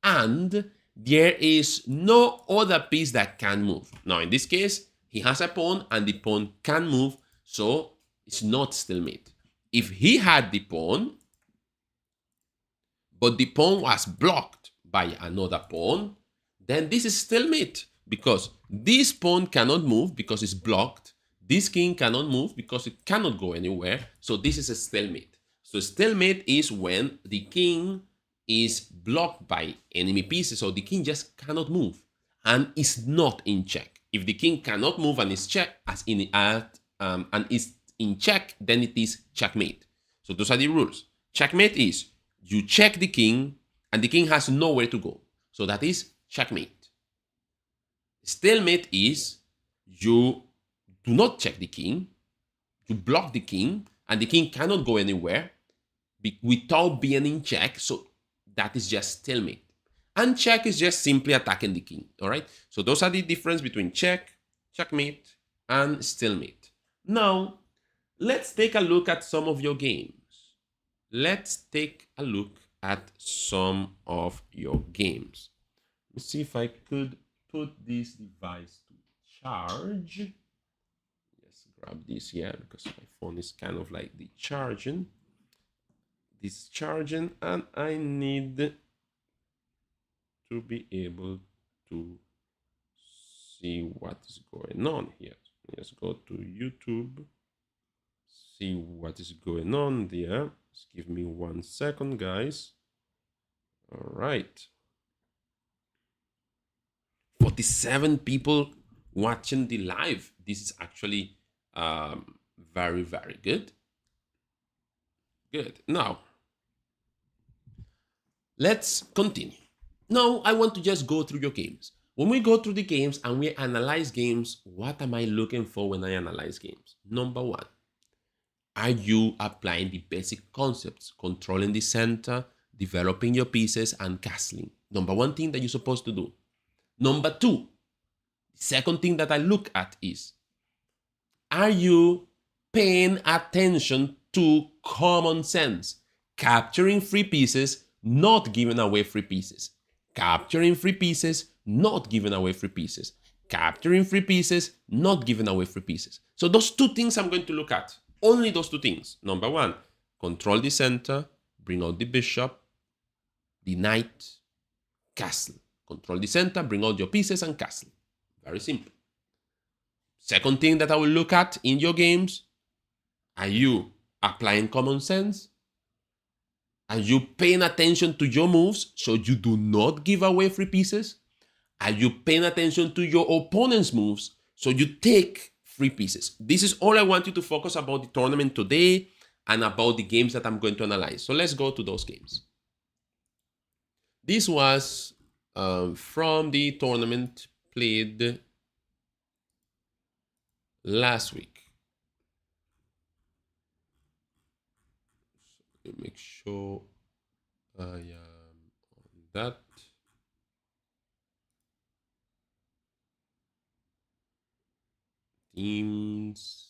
and there is no other piece that can move. Now in this case, he has a pawn and the pawn can move, so it's not stalemate. If he had the pawn, but the pawn was blocked by another pawn, then this is stalemate, because this pawn cannot move because it's blocked. This king cannot move because it cannot go anywhere. So this is a stalemate. So stalemate is when the king is blocked by enemy pieces, so the king just cannot move and is not in check. If the king cannot move and is in check, then it is checkmate. So those are the rules. Checkmate is you check the king and the king has nowhere to go. So that is checkmate. Stalemate is you do not check the king, you block the king, and the king cannot go anywhere without being in check. So that is just stalemate. And check is just simply attacking the king. All right. So those are the difference between check, checkmate, and stalemate. Now, let's take a look at some of your games. Let's take a look at some of your games. Let's see if I could put this device to charge. Let's grab this here because my phone is kind of like charging. This is charging, and I need to be able to see what is going on here. Let's go to YouTube, see what is going on there. Just give me 1 second, guys. All right. 47 people watching the live. This is actually very, very good. Good. Now, let's continue. Now, I want to just go through your games. When we go through the games and we analyze games, what am I looking for when I analyze games? Number one, are you applying the basic concepts, controlling the center, developing your pieces, and castling? Number one thing that you're supposed to do. Number two, the second thing that I look at is, are you paying attention to common sense? Capturing free pieces, not giving away free pieces. Capturing free pieces, not giving away free pieces. Capturing free pieces, not giving away free pieces. So those two things I'm going to look at. Only those two things. Number one, control the center, bring out the bishop, the knight, castle. Control the center, bring out your pieces, and castle. Very simple. Second thing that I will look at in your games, are you applying common sense? Are you paying attention to your moves so you do not give away free pieces? Are you paying attention to your opponent's moves So you take 3 pieces. This is all I want you to focus about the tournament today and about the games that I'm going to analyze. So let's go to those games. This was from the tournament played last week. So make sure I am on that. Teams.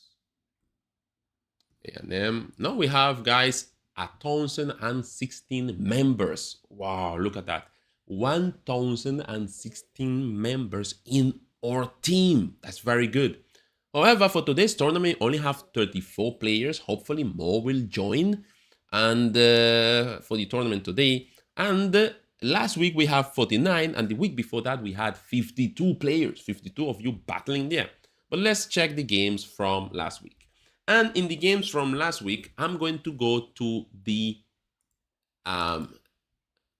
A&M. Now we have, guys, 1,016 members. Wow, look at that. 1,016 members in our team. That's very good. However, for today's tournament, we only have 34 players. Hopefully more will join and for the tournament today. And last week we have 49, and the week before that we had 52 players, 52 of you battling there. But let's check the games from last week. And in the games from last week, I'm going to go to the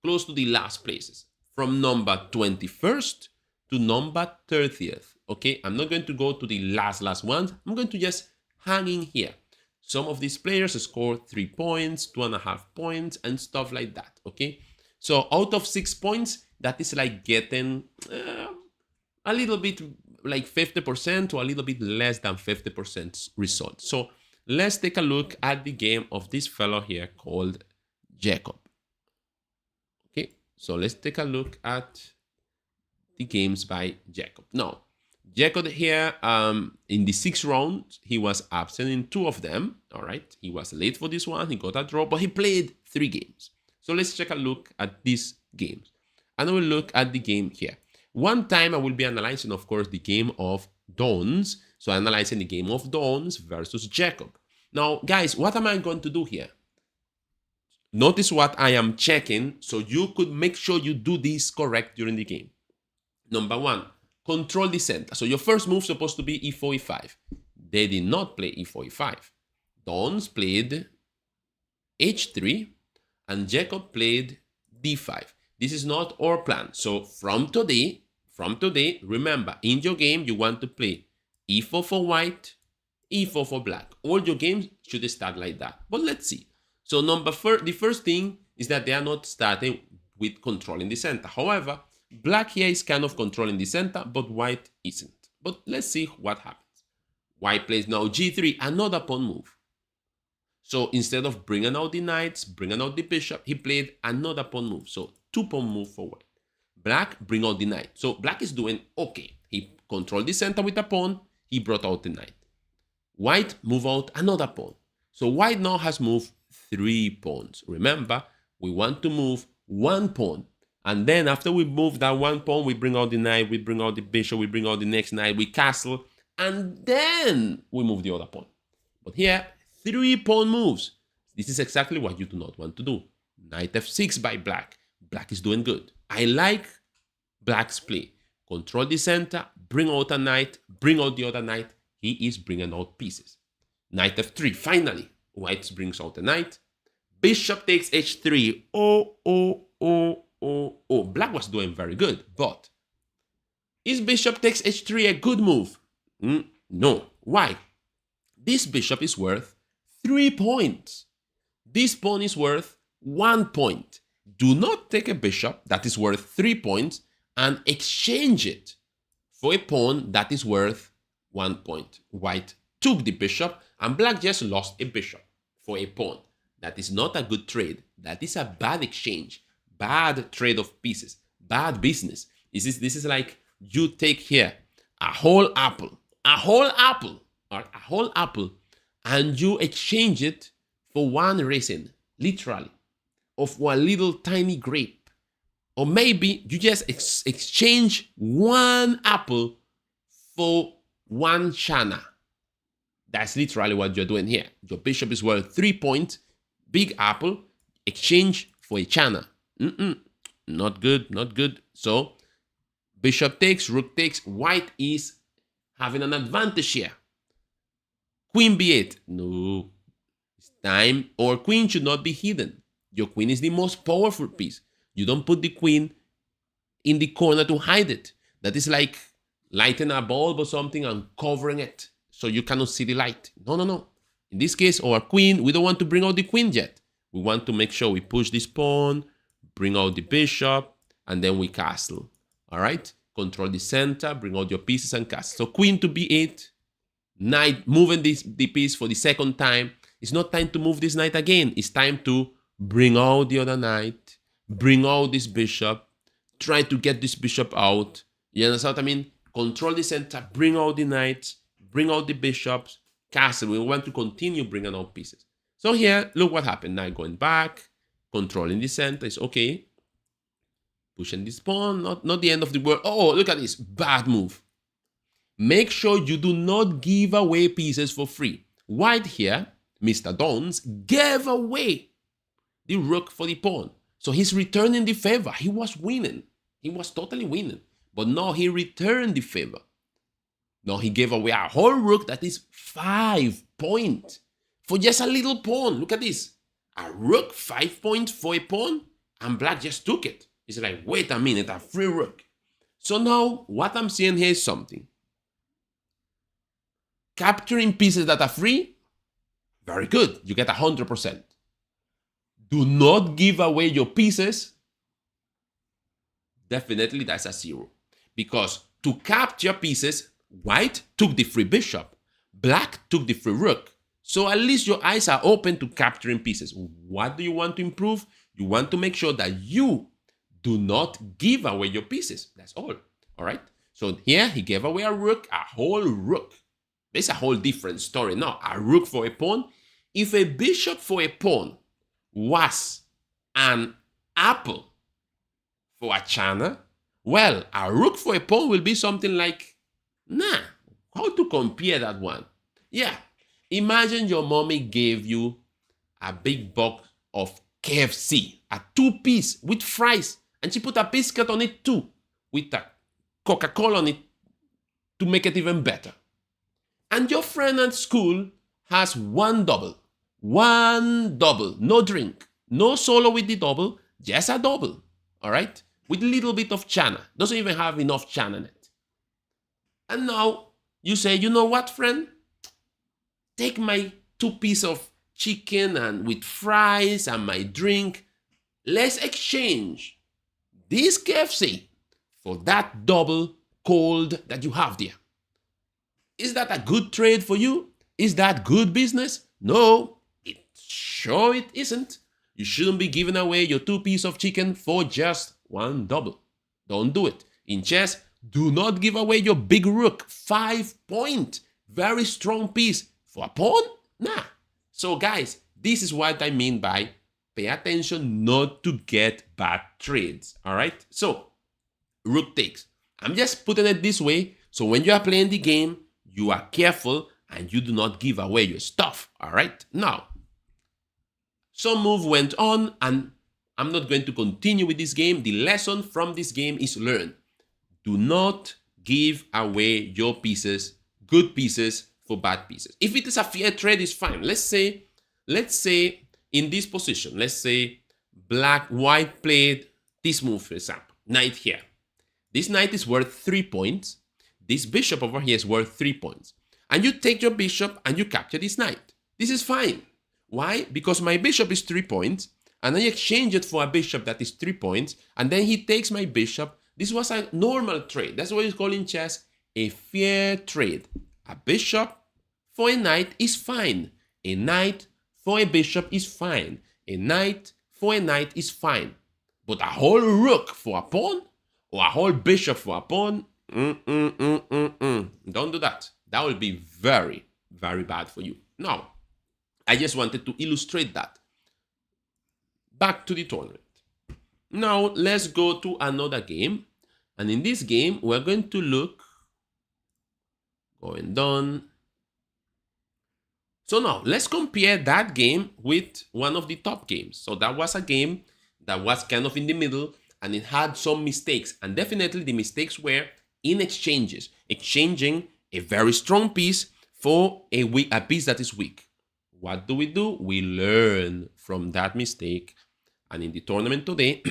close to the last places, from number 21st to number 30th. Okay, I'm not going to go to the last ones. I'm going to just hang in here. Some of these players scored 3 points, 2.5 points, and stuff like that. Okay, so out of 6 points, that is like getting a little bit like 50% to a little bit less than 50% result. So let's take a look at the game of this fellow here called Jacob. Okay, so let's take a look at the games by Jacob. Now, Jacob here, in the 6th round, he was absent in 2 of them. All right, he was late for this one. He got a draw, but he played 3 games. So let's take a look at these games. And I will look at the game here. One time I will be analyzing, of course, the game of Dons. So analyzing the game of Dons versus Jacob. Now, guys, what am I going to do here? Notice what I am checking so you could make sure you do this correct during the game. Number 1, control the center. So your first move is supposed to be e4, e5. They did not play e4, e5. Dons played h3 and Jacob played d5. This is not our plan. So from today, remember, in your game, you want to play e4 for white, e4 for black. All your games should start like that. But let's see. So the first thing is that they are not starting with controlling the center. However, black here is kind of controlling the center, but white isn't. But let's see what happens. White plays now g3, another pawn move. So instead of bringing out the knights, bringing out the bishop, he played another pawn move. So 2 pawn move for white. Black bring out the knight. So black is doing okay. He controlled the center with a pawn. He brought out the knight. White move out another pawn. So white now has moved 3 pawns. Remember, we want to move 1 pawn. And then after we move that 1 pawn, we bring out the knight, we bring out the bishop, we bring out the next knight, we castle, and then we move the other pawn. But here, 3 pawn moves. This is exactly what you do not want to do. Knight f6 by black. Black is doing good. I like black's play. Control the center, bring out a knight, bring out the other knight. He is bringing out pieces. Knight f3, finally. White brings out a knight. Bishop takes h3. Oh. Black was doing very good, but is bishop takes h3 a good move? No. Why? This bishop is worth 3 points. This pawn is worth 1 point. Do not take a bishop that is worth 3 points and exchange it for a pawn that is worth 1 point. White took the bishop and black just lost a bishop for a pawn. That is not a good trade. That is a bad exchange. Bad trade of pieces. Bad business. This is like you take here a whole apple, and you exchange it for 1 raisin, literally, of one little tiny grape. Or maybe you just exchange 1 apple for 1 chana. That's literally what you're doing here. Your bishop is worth 3 points, big apple, exchange for a chana. Not good. So bishop takes, rook takes. White is having an advantage here. Queen b8. No, it's time. Or queen should not be hidden. Your queen is the most powerful piece. You don't put the queen in the corner to hide it. That is like lighting a bulb or something and covering it so you cannot see the light. No, no, no. In this case, our queen, we don't want to bring out the queen yet. We want to make sure we push this pawn, bring out the bishop, and then we castle. All right? Control the center, bring out your pieces and castle. So queen to b8, knight, moving the piece for the second time. It's not time to move this knight again. It's time to bring out the other knight, bring out this bishop, try to get this bishop out. You understand what I mean? Control the center, bring out the knights, bring out the bishops, castle. We want to continue bringing out pieces. So here, look what happened. Now going back, controlling the center is okay. Pushing this pawn, not the end of the world. Oh, look at this, bad move. Make sure you do not give away pieces for free. White here, Mr. Dons, gave away the rook for the pawn. So he's returning the favor. He was winning. He was totally winning. But now he returned the favor. Now he gave away a whole rook that is 5 points for just a little pawn. Look at this. A rook, 5 points for a pawn, and black just took it. It's like, wait a minute, a free rook. So now what I'm seeing here is something. Capturing pieces that are free, very good. You get 100%. Do not give away your pieces. Definitely that's a 0. Because to capture pieces, white took the free bishop. Black took the free rook. So at least your eyes are open to capturing pieces. What do you want to improve? You want to make sure that you do not give away your pieces. That's all. All right? So here he gave away a rook, a whole rook. There's a whole different story. Now, a rook for a pawn. If a bishop for a pawn was an apple for a china, well, a rook for a pawn will be something like, nah, how to compare that one? Yeah, imagine your mommy gave you a big box of KFC, a 2-piece with fries, and she put a biscuit on it too, with a Coca-Cola on it to make it even better. And your friend at school has one double, no drink, no solo with the double, just a double, all right? With a little bit of chana, doesn't even have enough chana in it. And now you say, you know what, friend? Take my 2-piece of chicken and with fries and my drink. Let's exchange this KFC for that double cold that you have there. Is that a good trade for you? Is that good business? No, it isn't. You shouldn't be giving away your 2-piece of chicken for just one double. Don't do it. In chess, do not give away your big rook, 5 point, very strong piece for a pawn? Nah. So guys, this is what I mean by pay attention not to get bad trades. All right. So rook takes. I'm just putting it this way. So when you are playing the game, you are careful and you do not give away your stuff. All right. Now, some move went on and I'm not going to continue with this game. The lesson from this game is learn. Do not give away your pieces, good pieces, for bad pieces. If it is a fair trade, it's fine. Let's say in this position, let's say white played this move, for example, knight here. This knight is worth 3 points. This bishop over here is worth 3 points. And you take your bishop and you capture this knight. This is fine. Why? Because my bishop is 3 points and I exchange it for a bishop that is 3 points and then he takes my bishop. This was a normal trade. That's what it's called in chess a fair trade. A bishop for a knight is fine. A knight for a bishop is fine. A knight for a knight is fine. But a whole rook for a pawn or a whole bishop for a pawn, don't do that. That will be very, very bad for you. Now, I just wanted to illustrate that. Back to the tournament. Now, let's go to another game. And in this game, we're going to look, going down. So now, let's compare that game with one of the top games. So that was a game that was kind of in the middle and it had some mistakes. And definitely the mistakes were in exchanges. Exchanging a very strong piece for a piece that is weak. What do? We learn from that mistake. And in the tournament today,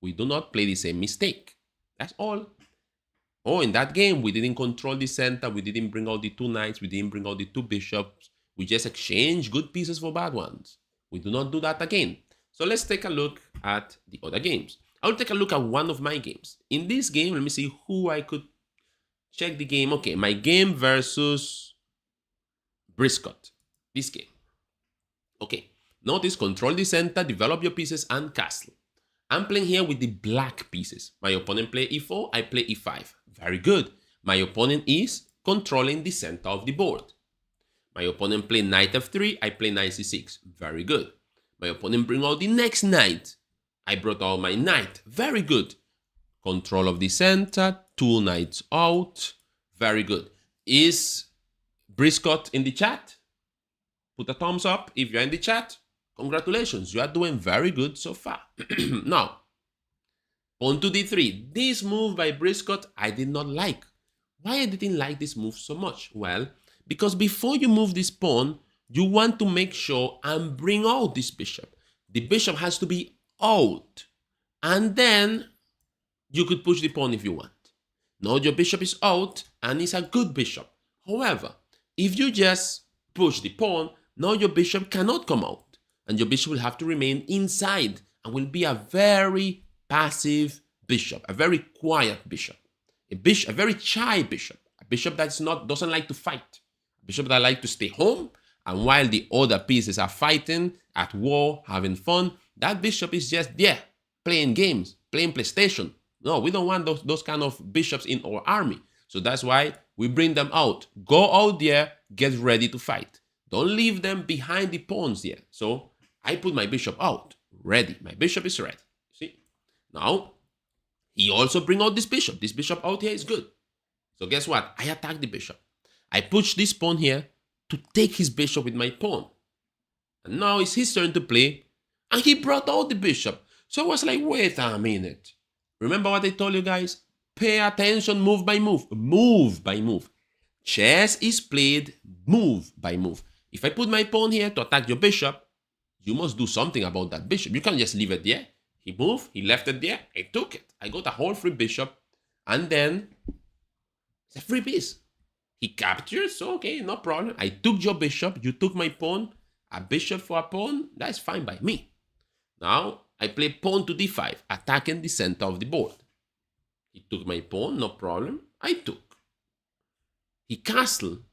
we do not play the same mistake. That's all. Oh, in that game, we didn't control the center. We didn't bring out the 2 knights. We didn't bring out the 2 bishops. We just exchanged good pieces for bad ones. We do not do that again. So let's take a look at the other games. I'll take a look at one of my games. In this game, let me see who I could check the game. Okay, my game versus Briscott. This game. Okay, notice control the center, develop your pieces, and castle. I'm playing here with the black pieces. My opponent play e4, I play e5. Very good. My opponent is controlling the center of the board. My opponent play knight f3, I play knight c6. Very good. My opponent bring out the next knight. I brought out my knight. Very good. Control of the center, 2 knights out. Very good. Is Briscott in the chat? Put a thumbs up if you're in the chat. Congratulations, you are doing very good so far. Now, pawn to d3. This move by Briscott I did not like. Why I didn't like this move so much? Well, because before you move this pawn, you want to make sure and bring out this bishop. The bishop has to be out. And then you could push the pawn if you want. Now your bishop is out and it's a good bishop. However, if you just push the pawn, now your bishop cannot come out. And your bishop will have to remain inside and will be a very passive bishop, a very quiet bishop, a very shy bishop, a bishop that doesn't like to fight, a bishop that likes to stay home, and while the other pieces are fighting, at war, having fun, that bishop is just there, playing games, playing PlayStation. No, we don't want those kind of bishops in our army. So that's why we bring them out. Go out there, get ready to fight. Don't leave them behind the pawns here. So I put my bishop out, ready. My bishop is ready. See? Now, he also bring out this bishop. This bishop out here is good. So guess what? I attack the bishop. I push this pawn here to take his bishop with my pawn. And now it's his turn to play. And he brought out the bishop. So I was like, wait a minute. Remember what I told you guys? Pay attention move by move. Move by move. Chess is played move by move. If I put my pawn here to attack your bishop, you must do something about that bishop. You can't just leave it there. He moved, he left it there, I took it. I got a whole free bishop, and then it's a free piece. He captures, so okay, no problem. I took your bishop, you took my pawn, a bishop for a pawn, that's fine by me. Now, I play pawn to d5, attacking the center of the board. He took my pawn, no problem, I took. He castled,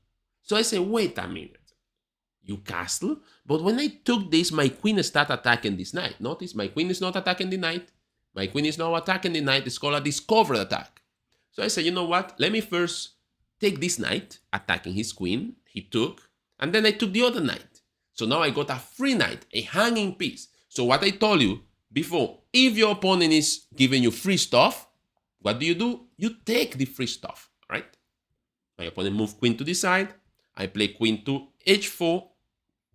so I say, wait a minute. You castle, but when I took this, my queen started attacking this knight. Notice, my queen is not attacking the knight. My queen is now attacking the knight. It's called a discovered attack. So I say, you know what? Let me first take this knight, attacking his queen. He took, and then I took the other knight. So now I got a free knight, a hanging piece. So what I told you before, if your opponent is giving you free stuff, what do? You take the free stuff, right? My opponent moved queen to the side. I play queen to h4.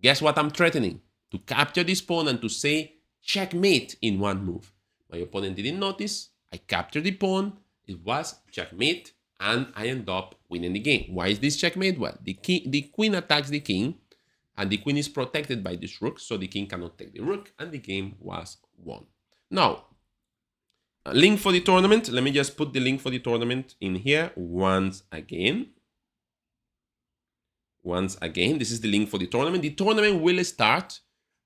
Guess what I'm threatening? To capture this pawn and to say checkmate in one move. My opponent didn't notice. I captured the pawn. It was checkmate, and I end up winning the game. Why is this checkmate? Well, the queen attacks the king, and the queen is protected by this rook, so the king cannot take the rook, and the game was won. Now, a link for the tournament. Let me just put the link for the tournament in here once again. Once again, this is the link for the tournament. The tournament will start.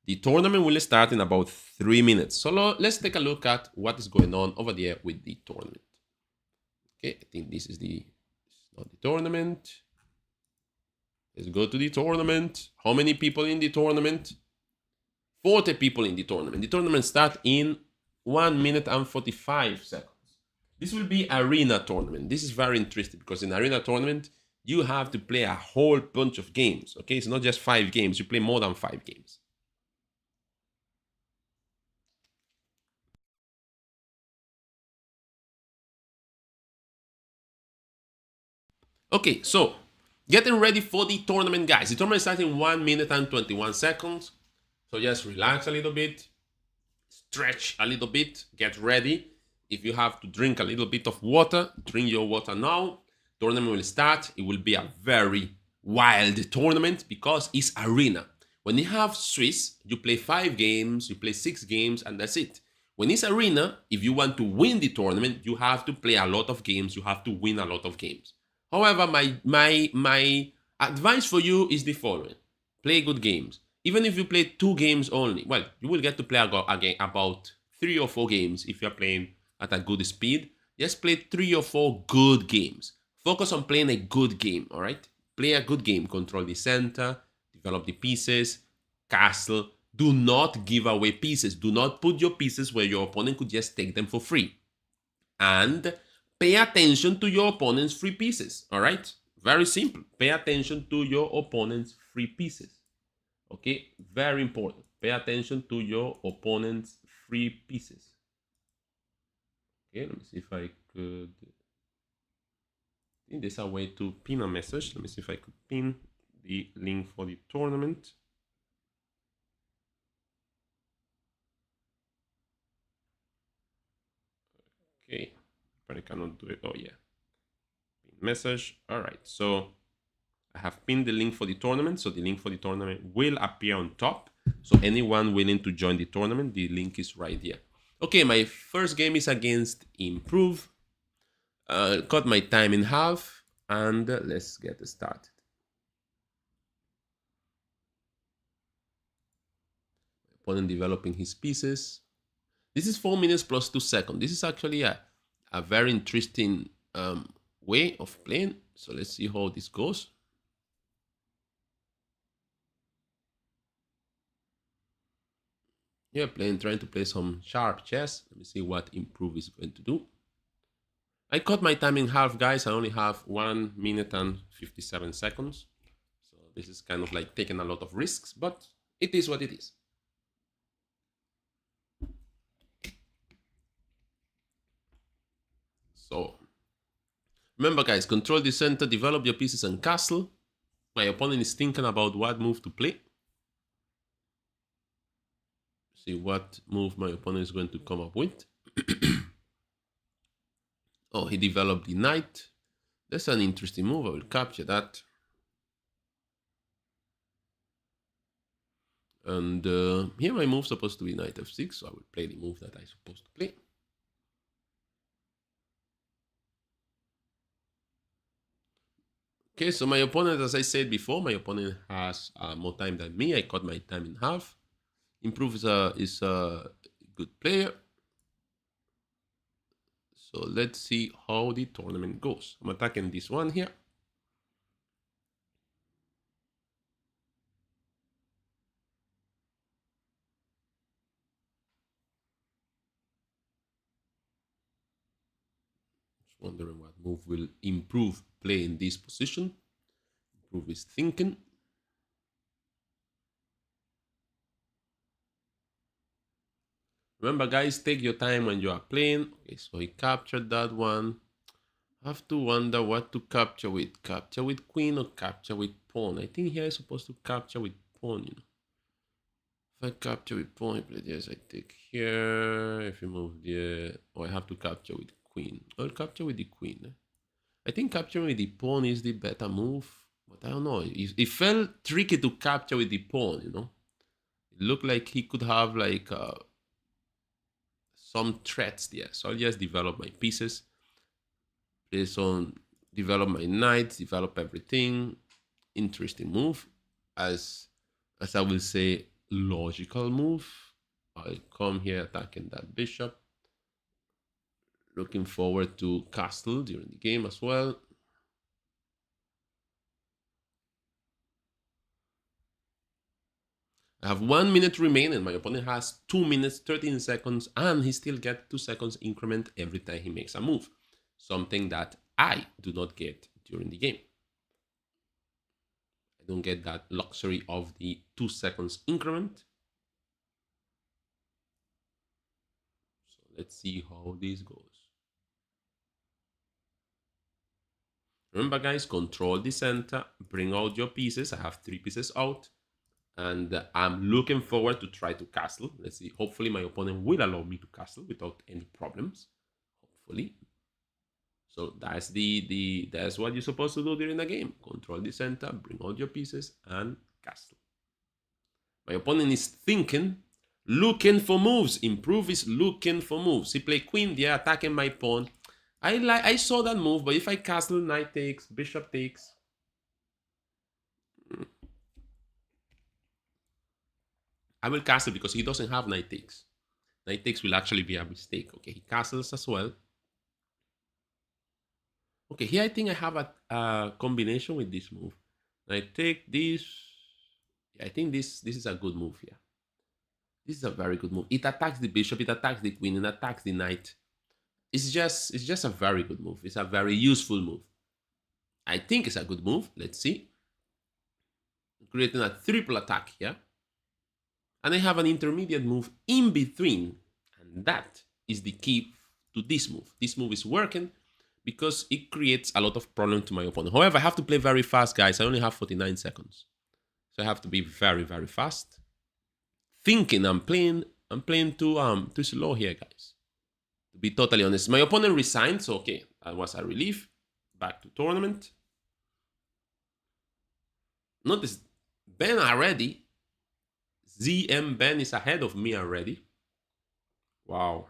The tournament will start in about 3 minutes. So let's take a look at what is going on over there with the tournament. Okay, I think this is not the tournament. Let's go to the tournament. How many people in the tournament? 40 people in the tournament. The tournament starts in 1 minute and 45 seconds. This will be arena tournament. This is very interesting because in arena tournament, you have to play a whole bunch of games. Okay, it's not just 5 games. You play more than 5 games. Okay, so getting ready for the tournament, guys. The tournament starts in 1 minute and 21 seconds. So just relax a little bit, stretch a little bit, get ready. If you have to drink a little bit of water, drink your water now. Tournament will start. It will be a very wild tournament because it's arena. When you have Swiss, you play 5 games, you play 6 games, and that's it. when it's arena, if you want to win the tournament, you have to play a lot of games. You have to win a lot of games. However, my advice for you is the following: play good games. Even if you play 2 games only, well, you will get to play again about 3 or 4 games if you're playing at a good speed. Just play 3 or 4 good games. Focus on playing a good game, all right? Play a good game. Control the center, develop the pieces, castle. Do not give away pieces. Do not put your pieces where your opponent could just take them for free. And pay attention to your opponent's free pieces, all right? Very simple. Pay attention to your opponent's free pieces. Okay, very important. Pay attention to your opponent's free pieces. Okay, let me see if I could. I think there's a way to pin a message. Let me see if I could pin the link for the tournament. Okay, but I cannot do it. Oh yeah, pin message. All right, so I have pinned the link for the tournament. So the link for the tournament will appear on top. So anyone willing to join the tournament, the link is right here. Okay, my first game is against Improve. Cut my time in half, and let's get started. Opponent developing his pieces. This is 4 minutes plus 2 seconds. This is actually a very interesting way of playing. So let's see how this goes. Yeah, trying to play some sharp chess. Let me see what Improve is going to do. I cut my time in half, guys. I only have 1 minute and 57 seconds. So this is kind of like taking a lot of risks, but it is what it is. So remember, guys, control the center, develop your pieces and castle. My opponent is thinking about what move to play. See what move my opponent is going to come up with. Oh, he developed the knight. That's an interesting move. I will capture that. And here my move is supposed to be knight f6, so I will play the move that I'm supposed to play. Okay, so my opponent, as I said before, my opponent has more time than me. I cut my time in half. Improve is a good player. So let's see how the tournament goes. I'm attacking this one here. Just wondering what move will Improve play in this position. Improve is thinking. Remember, guys, take your time when you are playing. Okay, so he captured that one. I have to wonder what to capture with. Capture with queen or capture with pawn. I think here I'm supposed to capture with pawn, you know. If I capture with pawn, I play this, I take here. If you move there, oh, I have to capture with queen. I'll capture with the queen. I think capturing with the pawn is the better move, but I don't know. It felt tricky to capture with the pawn, you know. It looked like he could have like some threats there. So I'll just develop my pieces. Based on develop my knights, develop everything. Interesting move. As I will say, logical move. I'll come here attacking that bishop. Looking forward to castle during the game as well. I have 1 minute remaining. My opponent has 2 minutes, 13 seconds, and he still gets 2 seconds increment every time he makes a move. Something that I do not get during the game. I don't get that luxury of the 2 seconds increment. So let's see how this goes. Remember, guys, control the center, bring out your pieces. I have 3 pieces out. And I'm looking forward to try to castle. Let's see. Hopefully my opponent will allow me to castle without any problems. Hopefully. So that's that's what you're supposed to do during the game. Control the center, bring out your pieces, and castle. My opponent is thinking, Looking for moves. Improve is looking for moves. He played queen there, attacking my pawn. I saw that move, but if I castle, knight takes, bishop takes. I will castle because he doesn't have knight takes. Knight takes will actually be a mistake. Okay, he castles as well. Okay, here I think I have a combination with this move. I take this. I think this is a good move here. This is a very good move. It attacks the bishop, it attacks the queen, and attacks the knight. It's just a very good move. It's a very useful move. I think it's a good move. Let's see. Creating a triple attack here. And I have an intermediate move in between. And that is the key to this move. This move is working because it creates a lot of problem to my opponent. However, I have to play very fast, guys. I only have 49 seconds. So I have to be very, very fast. Thinking I'm playing too slow here, guys. To be totally honest. My opponent resigned, so okay, that was a relief. Back to tournament. Notice Ben already. ZM Ben is ahead of me already. Wow.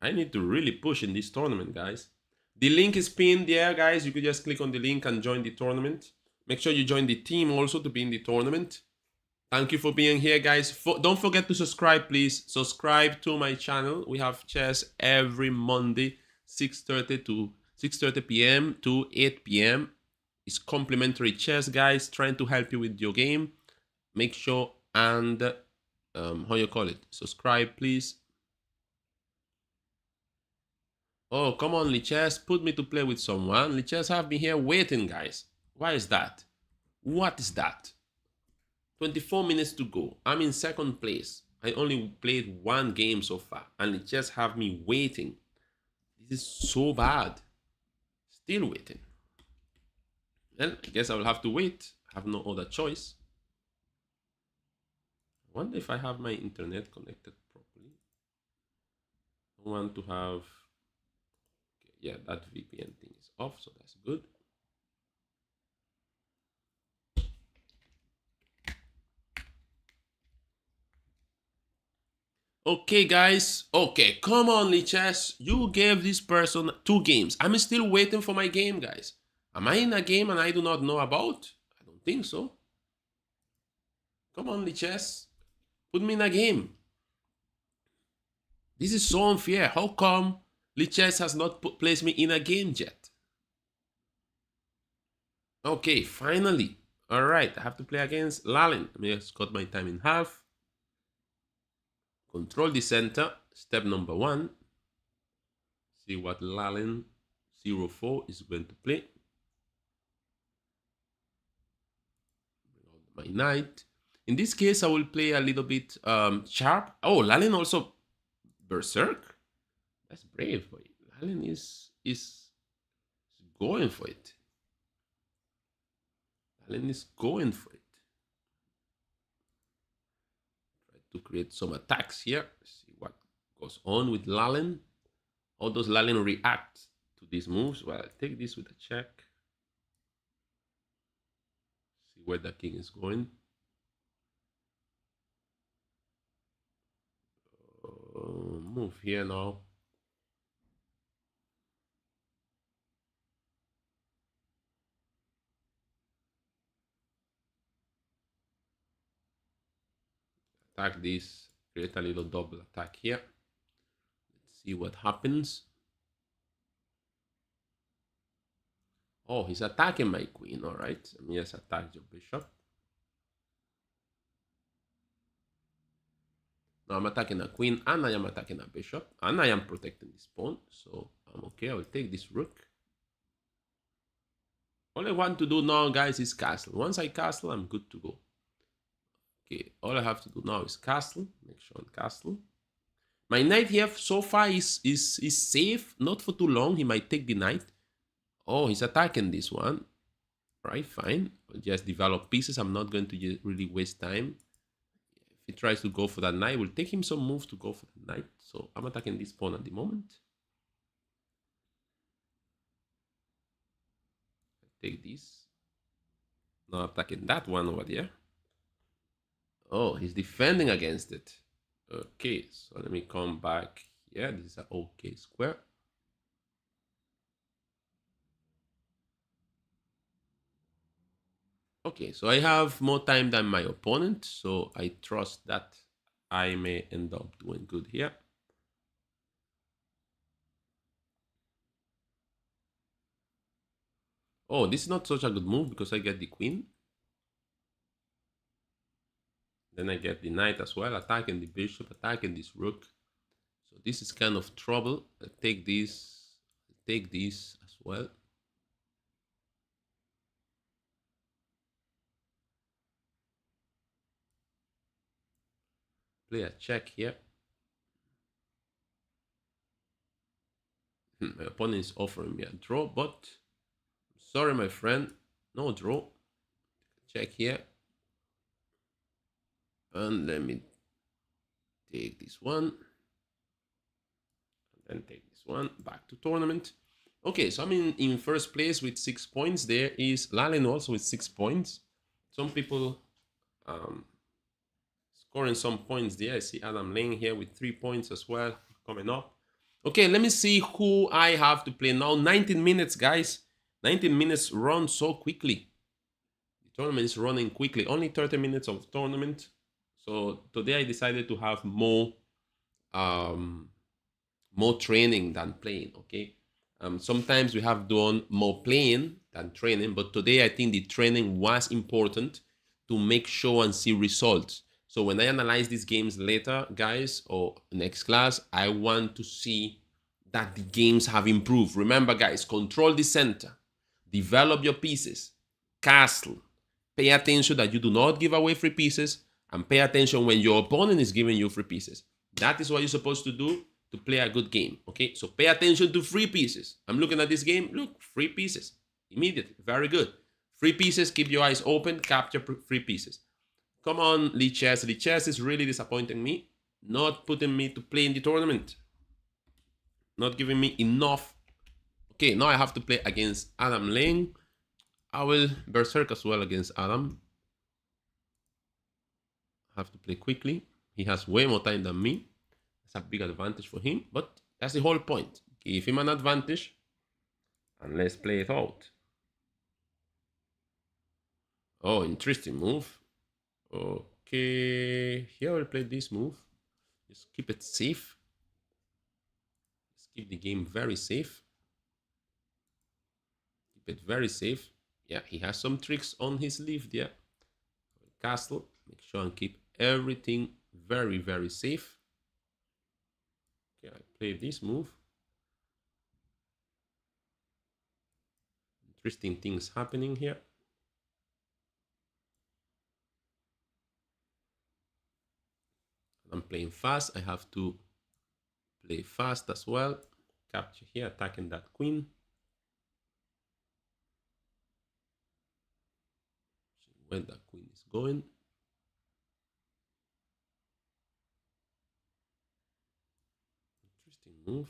I need to really push in this tournament, guys. The link is pinned there, guys. You could just click on the link and join the tournament. Make sure you join the team also to be in the tournament. Thank you for being here, guys. Don't forget to subscribe, please. Subscribe to my channel. We have chess every Monday, 6:30 p.m. to 8 p.m. It's complimentary chess, guys. Trying to help you with your game. Make sure and how you call it? Subscribe, please. Oh, come on, Lichess. Put me to play with someone. Lichess have me here waiting, guys. Why is that? What is that? 24 minutes to go. I'm in second place. I only played one game so far. And Lichess have me waiting. This is so bad. Still waiting. Well, I guess I will have to wait. I have no other choice. I wonder if I have my internet connected properly. I want to have... Okay, yeah, that VPN thing is off, so that's good. Okay, guys. Okay, come on, Lichess. You gave this person 2 games. I'm still waiting for my game, guys. Am I in a game and I do not know about? I don't think so. Come on, Lichess. Put me in a game. This is so unfair. How come Lichess has not placed me in a game yet? Okay, finally. Alright, I have to play against Lalin. Let me just cut my time in half. Control the center. Step number 1. See what Lalin 04 is going to play. My knight. In this case, I will play a little bit sharp. Oh, Lalin also berserk. That's brave, boy. Lalin is going for it. Lalin is going for it. Try to create some attacks here. See what goes on with Lalin. How does Lalin react to these moves? Well, I'll take this with a check. See where the king is going. Move here now. Attack this. Create a little double attack here. Let's see what happens. Oh, he's attacking my queen. All right. Let me just attack your bishop. Now I'm attacking a queen and I am attacking a bishop and I am protecting this pawn. So I'm okay. I will take this rook. All I want to do now, guys, is castle. Once I castle, I'm good to go. Okay, all I have to do now is castle. Make sure I'm castle. My knight here so far is safe. Not for too long. He might take the knight. Oh, he's attacking this one. All right, fine. I'll just develop pieces. I'm not going to really waste time. If he tries to go for that knight, it will take him some moves to go for the knight. So I'm attacking this pawn at the moment. I'll take this. Now attacking that one over there. Oh, he's defending against it. Okay, so let me come back here. This is an okay square. Okay, so I have more time than my opponent, so I trust that I may end up doing good here. Oh, this is not such a good move because I get the queen. Then I get the knight as well, attacking the bishop, attacking this rook. So this is kind of trouble. I take this as well. Play a check here. My opponent is offering me a draw, but sorry, my friend, no draw. Check here. And let me take this one. And then take this one back to tournament. Okay, so I'm in first place with 6 points. There is Lalin also with 6 points. Some people scoring some points there. I see Adam Lane here with 3 points as well coming up. Okay, let me see who I have to play now. 19 minutes, guys. 19 minutes run so quickly. The tournament is running quickly. Only 30 minutes of tournament. So today I decided to have more training than playing. Okay, sometimes we have done more playing than training, but today I think the training was important to make sure and see results. So when I analyze these games later, guys, or next class, I want to see that the games have improved. Remember, guys, control the center, develop your pieces, castle, pay attention that you do not give away free pieces, and pay attention when your opponent is giving you free pieces. That is what you're supposed to do to play a good game. Okay, so pay attention to free pieces. I'm looking at this game. Look, free pieces immediately. Very good. Free pieces. Keep your eyes open. Capture free pieces. Come on, Lee Chess. Lee Chess is really disappointing me. Not putting me to play in the tournament. Not giving me enough. Okay, now I have to play against Adam Lane. I will berserk as well against Adam. I have to play quickly. He has way more time than me. That's a big advantage for him, but that's the whole point. Give him an advantage and let's play it out. Oh, interesting move. Okay, here I will play this move. Just keep it safe. Just keep the game very safe. Keep it very safe. Yeah, he has some tricks on his sleeve there. Castle, make sure and keep everything very, very safe. Okay, I play this move. Interesting things happening here. I'm playing fast. I have to play fast as well. Capture here, attacking that queen. Where that queen is going. Interesting move.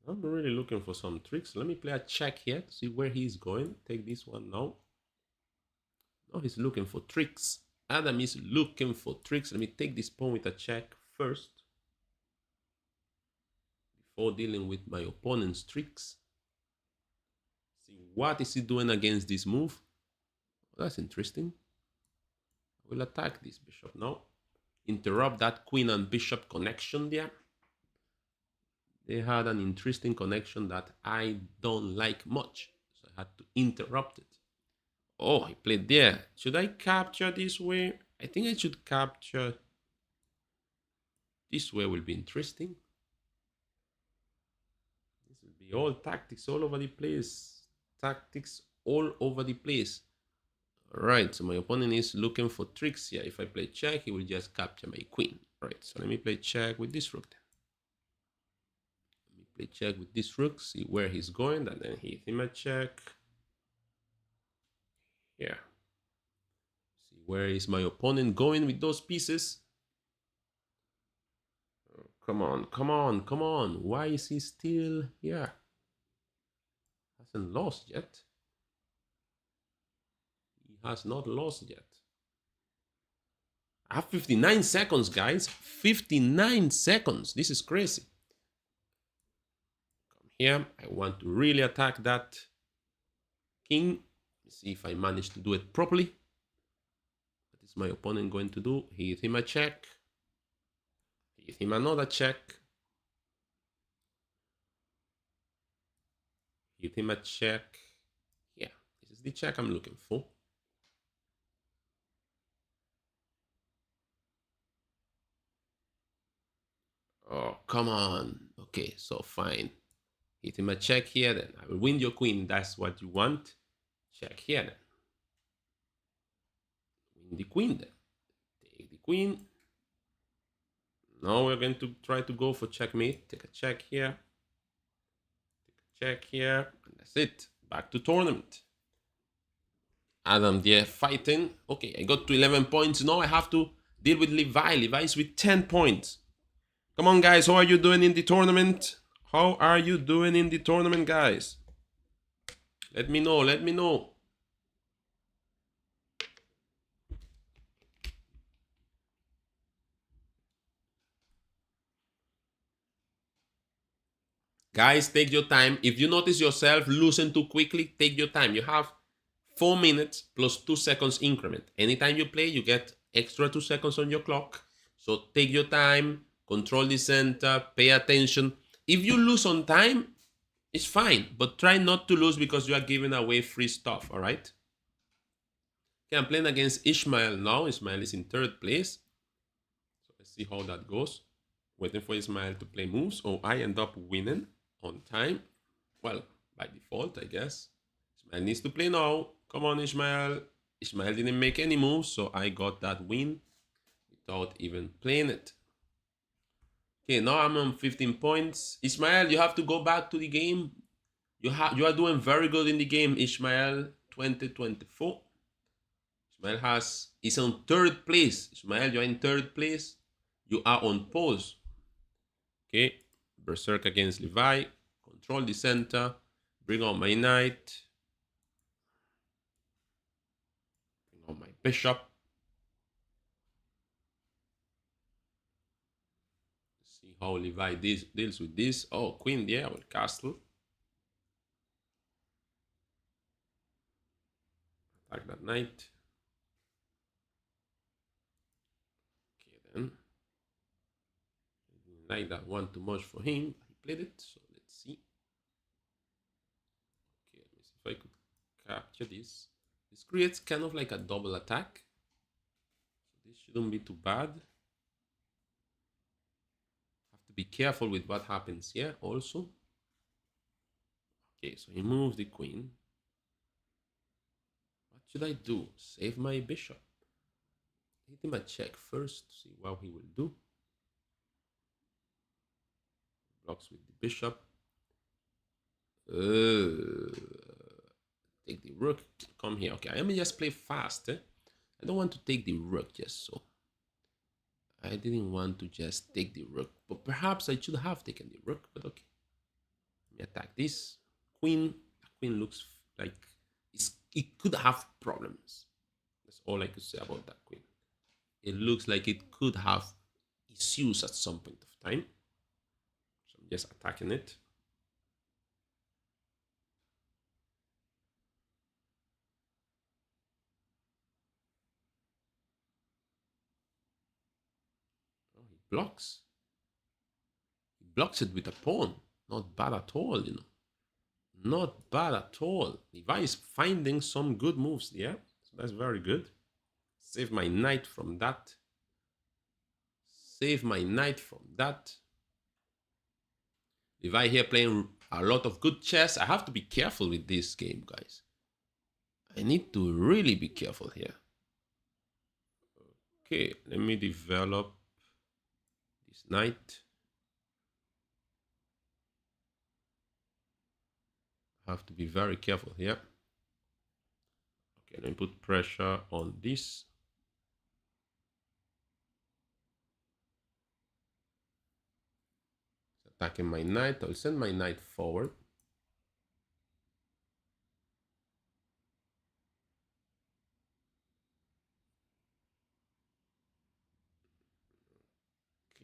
I'm really looking for some tricks. Let me play a check here to see where he's going. Take this one now. Now he's looking for tricks. Adam is looking for tricks. Let me take this pawn with a check first before dealing with my opponent's tricks. See what is he doing against this move. Well, that's interesting. I will attack this bishop now. Interrupt that queen and bishop connection there. They had an interesting connection that I don't like much. So I had to interrupt it. Oh, he played there. Should I capture this way? I think I should capture this way. Will be interesting. This will be all tactics all over the place. Tactics all over the place. All right, so my opponent is looking for tricks here. If I play check, he will just capture my queen. All right, so let me play check with this rook then. Let me play check with this rook, see where he's going, and then hit him a check. Here. See where is my opponent going with those pieces? Oh, come on, come on, come on. Why is he still here? hasn't lost yet. He has not lost yet. I have 59 seconds, guys. 59 seconds. This is crazy. Come here. I want to really attack that king. Let's see if I manage to do it properly. What is my opponent going to do? Hit him a check. Hit him another check. Hit him a check. Yeah, this is the check I'm looking for. Oh, come on. Okay, so fine. Hit him a check here, then I will win your queen. That's what you want. Check here, then. Win the queen, then. Take the queen. Now we're going to try to go for checkmate. Take a check here. Take a check here. And that's it. Back to tournament. Adam there fighting. Okay, I got to 11 points. Now I have to deal with Levi. Levi's with 10 points. Come on, guys. How are you doing in the tournament? How are you doing in the tournament, guys? Let me know. Let me know. Guys, take your time. If you notice yourself losing too quickly, take your time. You have 4 minutes plus 2 seconds increment. Anytime you play, you get extra 2 seconds on your clock. So take your time, control the center, pay attention. If you lose on time, it's fine, but try not to lose because you are giving away free stuff, all right? Okay, I'm playing against Ishmael now. Ishmael is in 3rd place. So let's see how that goes. Waiting for Ishmael to play moves. Oh, I end up winning on time. Well, by default, I guess. Ishmael needs to play now. Come on, Ishmael. Ishmael didn't make any moves, so I got that win without even playing it. Okay, now I'm on 15 points. Ishmael, you have to go back to the game. You are doing very good in the game, Ishmael. 2024. Ishmael is on 3rd place. Ishmael, you're in 3rd place. You are on pause. Okay, Berserk against Levi. Control the center. Bring out my knight. Bring out my bishop. Let's see how Levi deals with this. Oh, queen there with castle. Attack that knight. Okay, then. I didn't like that one too much for him. He played it, so let's see. Okay, let me see if I could capture this. This creates kind of like a double attack. So this shouldn't be too bad. Have to be careful with what happens here also. Okay, so he moves the queen. What should I do? Save my bishop. Hit him a check first to see what he will do. Blocks with the bishop. Take the rook. Come here. Okay, let me just play fast. I don't want to take the rook just so. I didn't want to just take the rook, but perhaps I should have taken the rook, but okay. Let me attack this queen. The queen looks like it could have problems. That's all I could say about that queen. It looks like it could have issues at some point of time. So I'm just attacking it. Oh, he blocks. He blocks it with a pawn. Not bad at all, you know. Not bad at all. Levi is finding some good moves there. So that's very good. Save my knight from that. Save my knight from that. Levi here playing a lot of good chess. I have to be careful with this game, guys. I need to really be careful here. Okay, let me develop this knight. I have to be very careful here. Okay, let me put pressure on this. Attacking my knight. I'll send my knight forward.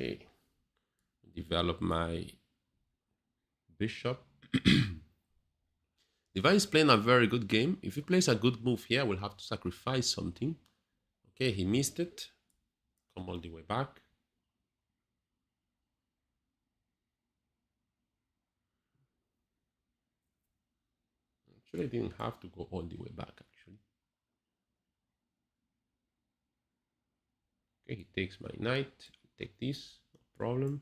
Okay, develop my bishop. Levi is playing a very good game. If he plays a good move here, we'll have to sacrifice something. Okay, he missed it. Come all the way back. Actually, I didn't have to go all the way back, actually. Okay, he takes my knight. Take this, no problem.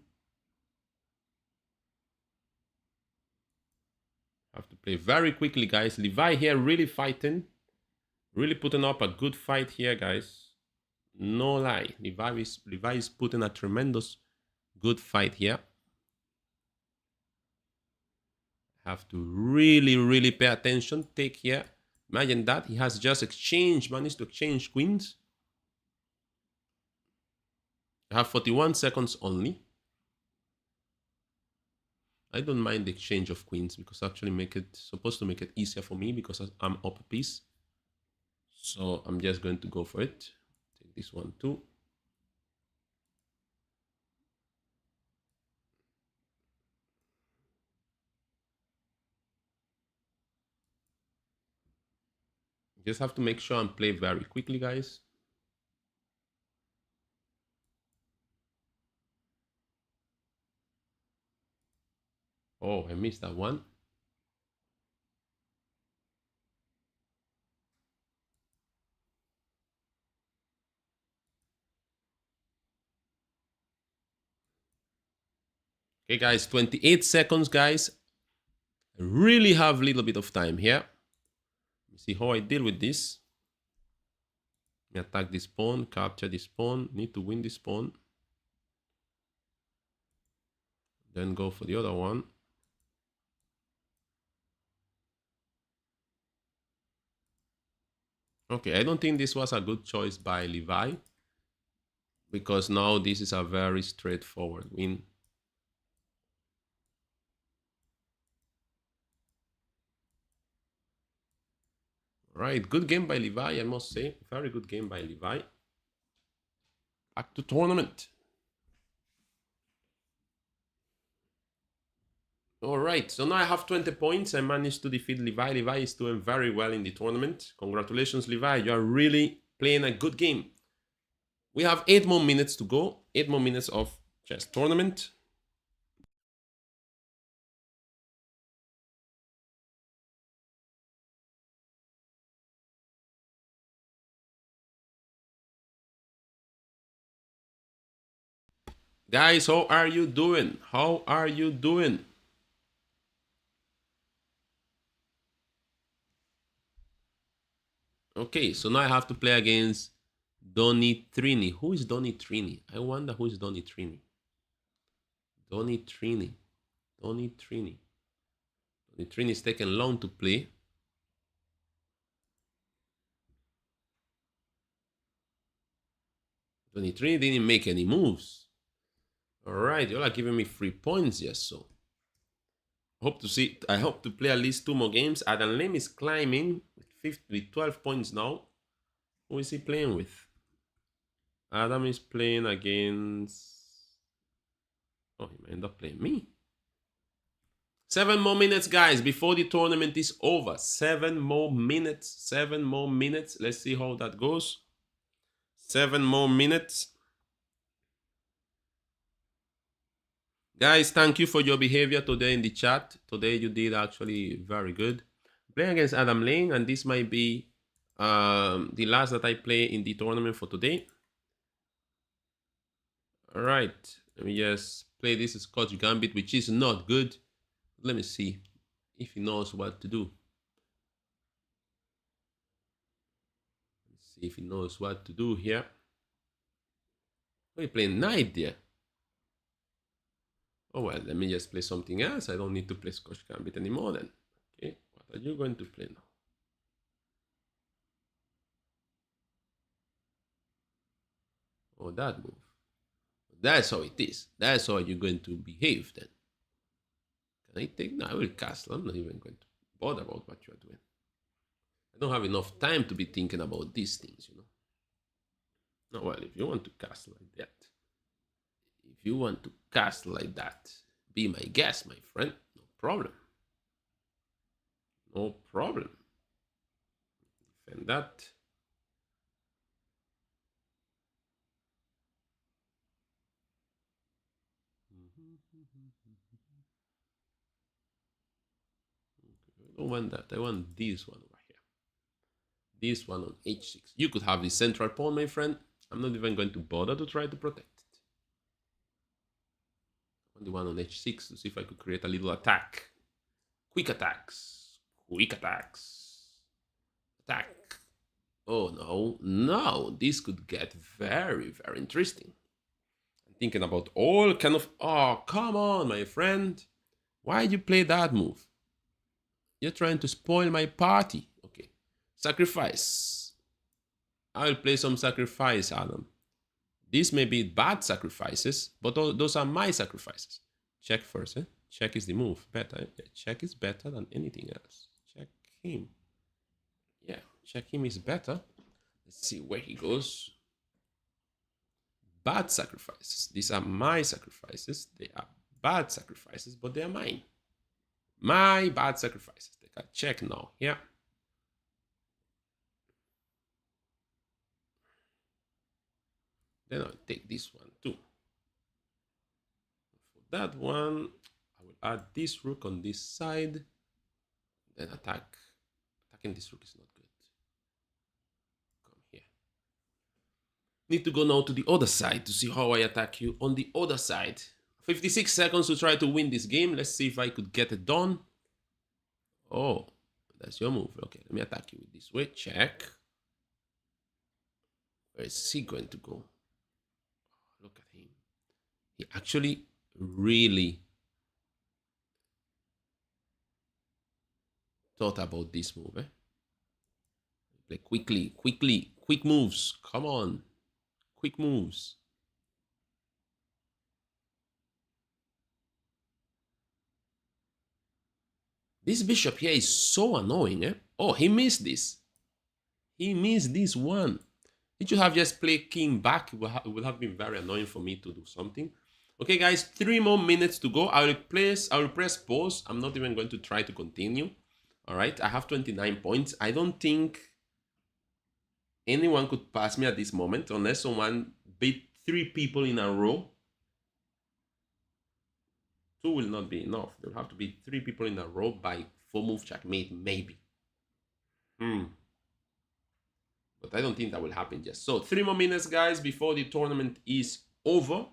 Have to play very quickly, guys. Levi here really fighting. Really putting up a good fight here, guys. No lie. Levi is putting a tremendous good fight here. Have to really pay attention. Take here. Imagine that. He has just managed to exchange queens. I have 41 seconds only. I don't mind the exchange of queens because actually supposed to make it easier for me because I'm up a piece. So I'm just going to go for it. Take this one too. Just have to make sure and play very quickly, guys. Oh, I missed that one. Okay, guys, 28 seconds, guys. I really have a little bit of time here. Let me see how I deal with this. Attack this pawn, capture this pawn, need to win this pawn. Then go for the other one. Okay, I don't think this was a good choice by Levi because now this is a very straightforward win. All right, good game by Levi, I must say. Very good game by Levi. Back to tournament. All right, so now I have 20 points. I managed to defeat Levi. Levi is doing very well in the tournament. Congratulations, Levi. You are really playing a good game. We have 8 more minutes to go. 8 more minutes of chess tournament. Guys, how are you doing? How are you doing? Okay, so now I have to play against Donny Trini. Who is Donny Trini? I wonder who is Donny Trini. Donny Trini. Donny Trini. Donny Trini is taking long to play. Donny Trini didn't make any moves. All right, you all are giving me 3 points, yes, so. I hope to play at least 2 more games. Adam Lim is climbing with 12 points now. Who is he playing with? Adam is playing against... Oh, he might end up playing me. 7 more minutes, guys, before the tournament is over. 7 more minutes. 7 more minutes. Let's see how that goes. 7 more minutes. Guys, thank you for your behavior today in the chat. Today you did actually very good. Playing against Adam Lane, and this might be the last that I play in the tournament for today. All right, let me just play this Scotch Gambit, which is not good. Let me see if he knows what to do. Let's see if he knows what to do here. We're playing knight there. Oh well, let me just play something else. I don't need to play Scotch Gambit anymore then. Okay, what are you going to play now? Oh, that move. That's how it is. That's how you're going to behave then. Can I take? No, I will castle. I'm not even going to bother about what you are doing. I don't have enough time to be thinking about these things, you know. No, well, if you want to castle like that, If you want to castle like that, be my guest, my friend. No problem. No problem. Defend that. I don't want that. I want this one over here. This one on h6. You could have the central pawn, my friend. I'm not even going to bother to try to protect it. I want the one on h6 to see if I could create a little attack. Quick attacks. Quick attacks. Attack. Oh, no. No. This could get very, very interesting. I'm thinking about all kind of... Oh, come on, my friend. Why'd you play that move? You're trying to spoil my party. Okay. Sacrifice. I'll play some sacrifice, Adam. These may be bad sacrifices, but those are my sacrifices. Check first, eh? Check is the move. Better. Yeah, check is better than anything else. Check him. Yeah, check him is better. Let's see where he goes. Bad sacrifices. These are my sacrifices. They are bad sacrifices, but they are mine. My bad sacrifices. Take a check now. Yeah. Then I'll take this one too. For that one, I will add this rook on this side. Then attack. Attacking this rook is not good. Come here. Need to go now to the other side to see how I attack you on the other side. 56 seconds to try to win this game. Let's see if I could get it done. Oh, that's your move. Okay, let me attack you this way. Check. Where is he going to go? Look at him. He actually really thought about this move. Eh? Play quickly, quick moves. Come on. Quick moves. This bishop here is so annoying. Eh? Oh, he missed this. He missed this one. He should have just played king back. It would have been very annoying for me to do something. Okay, guys, 3 more minutes to go. I will press pause. I'm not even going to try to continue. All right, I have 29 points. I don't think anyone could pass me at this moment unless someone beat 3 people in a row. 2 will not be enough. There will have to be 3 people in a row by 4-move checkmate, maybe. But I don't think that will happen just. So 3 more minutes, guys, before the tournament is over.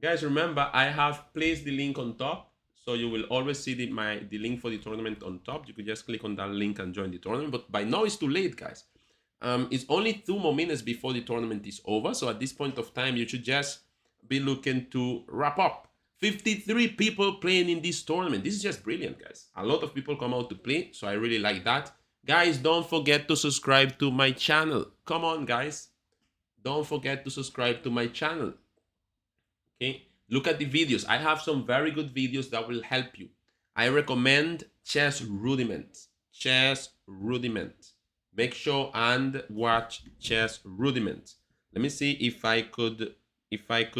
Guys, remember, I have placed the link on top. So you will always see the link for the tournament on top. You could just click on that link and join the tournament. But by now, it's too late, guys. It's only 2 more minutes before the tournament is over. So at this point of time, you should just be looking to wrap up. 53 people playing in this tournament. This is just brilliant, guys. A lot of people come out to play, so I really like that. Guys, don't forget to subscribe to my channel. Come on, guys. Don't forget to subscribe to my channel. Okay? Look at the videos. I have some very good videos that will help you. I recommend Chess Rudiment. Chess Rudiment. Make sure and watch Chess Rudiment. Let me see if I could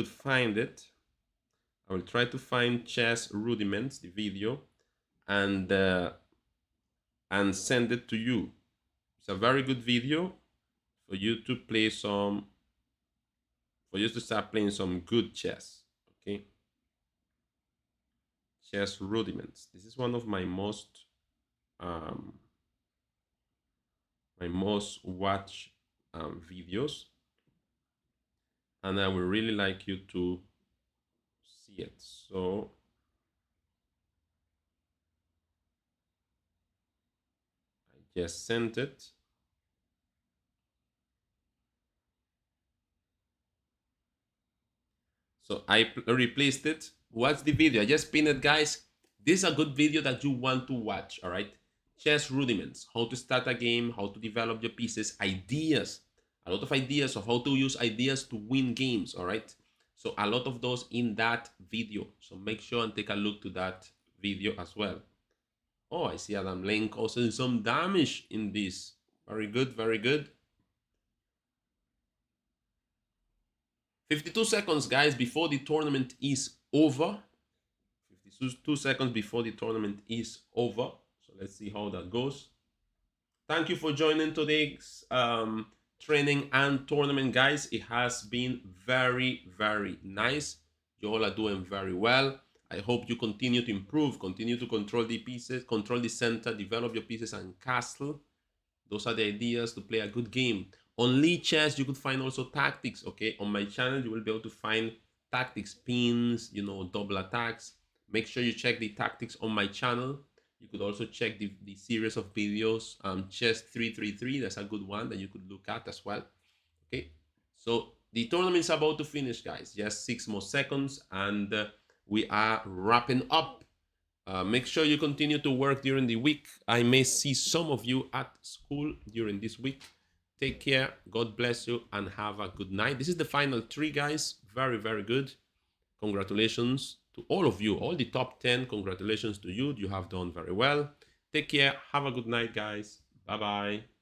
find it. I will try to find Chess Rudiments, the video, and send it to you. It's a very good video for you to play some, for you to start playing some good chess. Okay. Chess Rudiments. This is one of my most watched videos, and I would really like you to see it. So I just sent it. So I replaced it. What's the video? I just pinned it, guys. This is a good video that you want to watch, all right? Chess Rudiments, how to start a game, how to develop your pieces, ideas, a lot of ideas of how to use ideas to win games, all right? So a lot of those in that video. So make sure and take a look to that video as well. Oh, I see Adam Lane causing some damage in this. Very good, very good. 52 seconds, guys, before the tournament is over. 52 seconds before the tournament is over. So let's see how that goes. Thank you for joining today's training and tournament, guys. It has been very, very nice. You all are doing very well. I hope you continue to improve, continue to control the pieces, control the center, develop your pieces and castle. Those are the ideas to play a good game. On lead chess, you could find also tactics, okay? On my channel, you will be able to find tactics, pins, you know, double attacks. Make sure you check the tactics on my channel. You could also check the series of videos, Chess 333. That's a good one that you could look at as well. Okay, so the tournament is about to finish, guys. Just 6 more seconds, and we are wrapping up. Make sure you continue to work during the week. I may see some of you at school during this week. Take care. God bless you, and have a good night. This is the final 3, guys. Very, very good. Congratulations to all of you, all the top 10. Congratulations to you. You have done very well. Take care. Have a good night, guys. Bye-bye.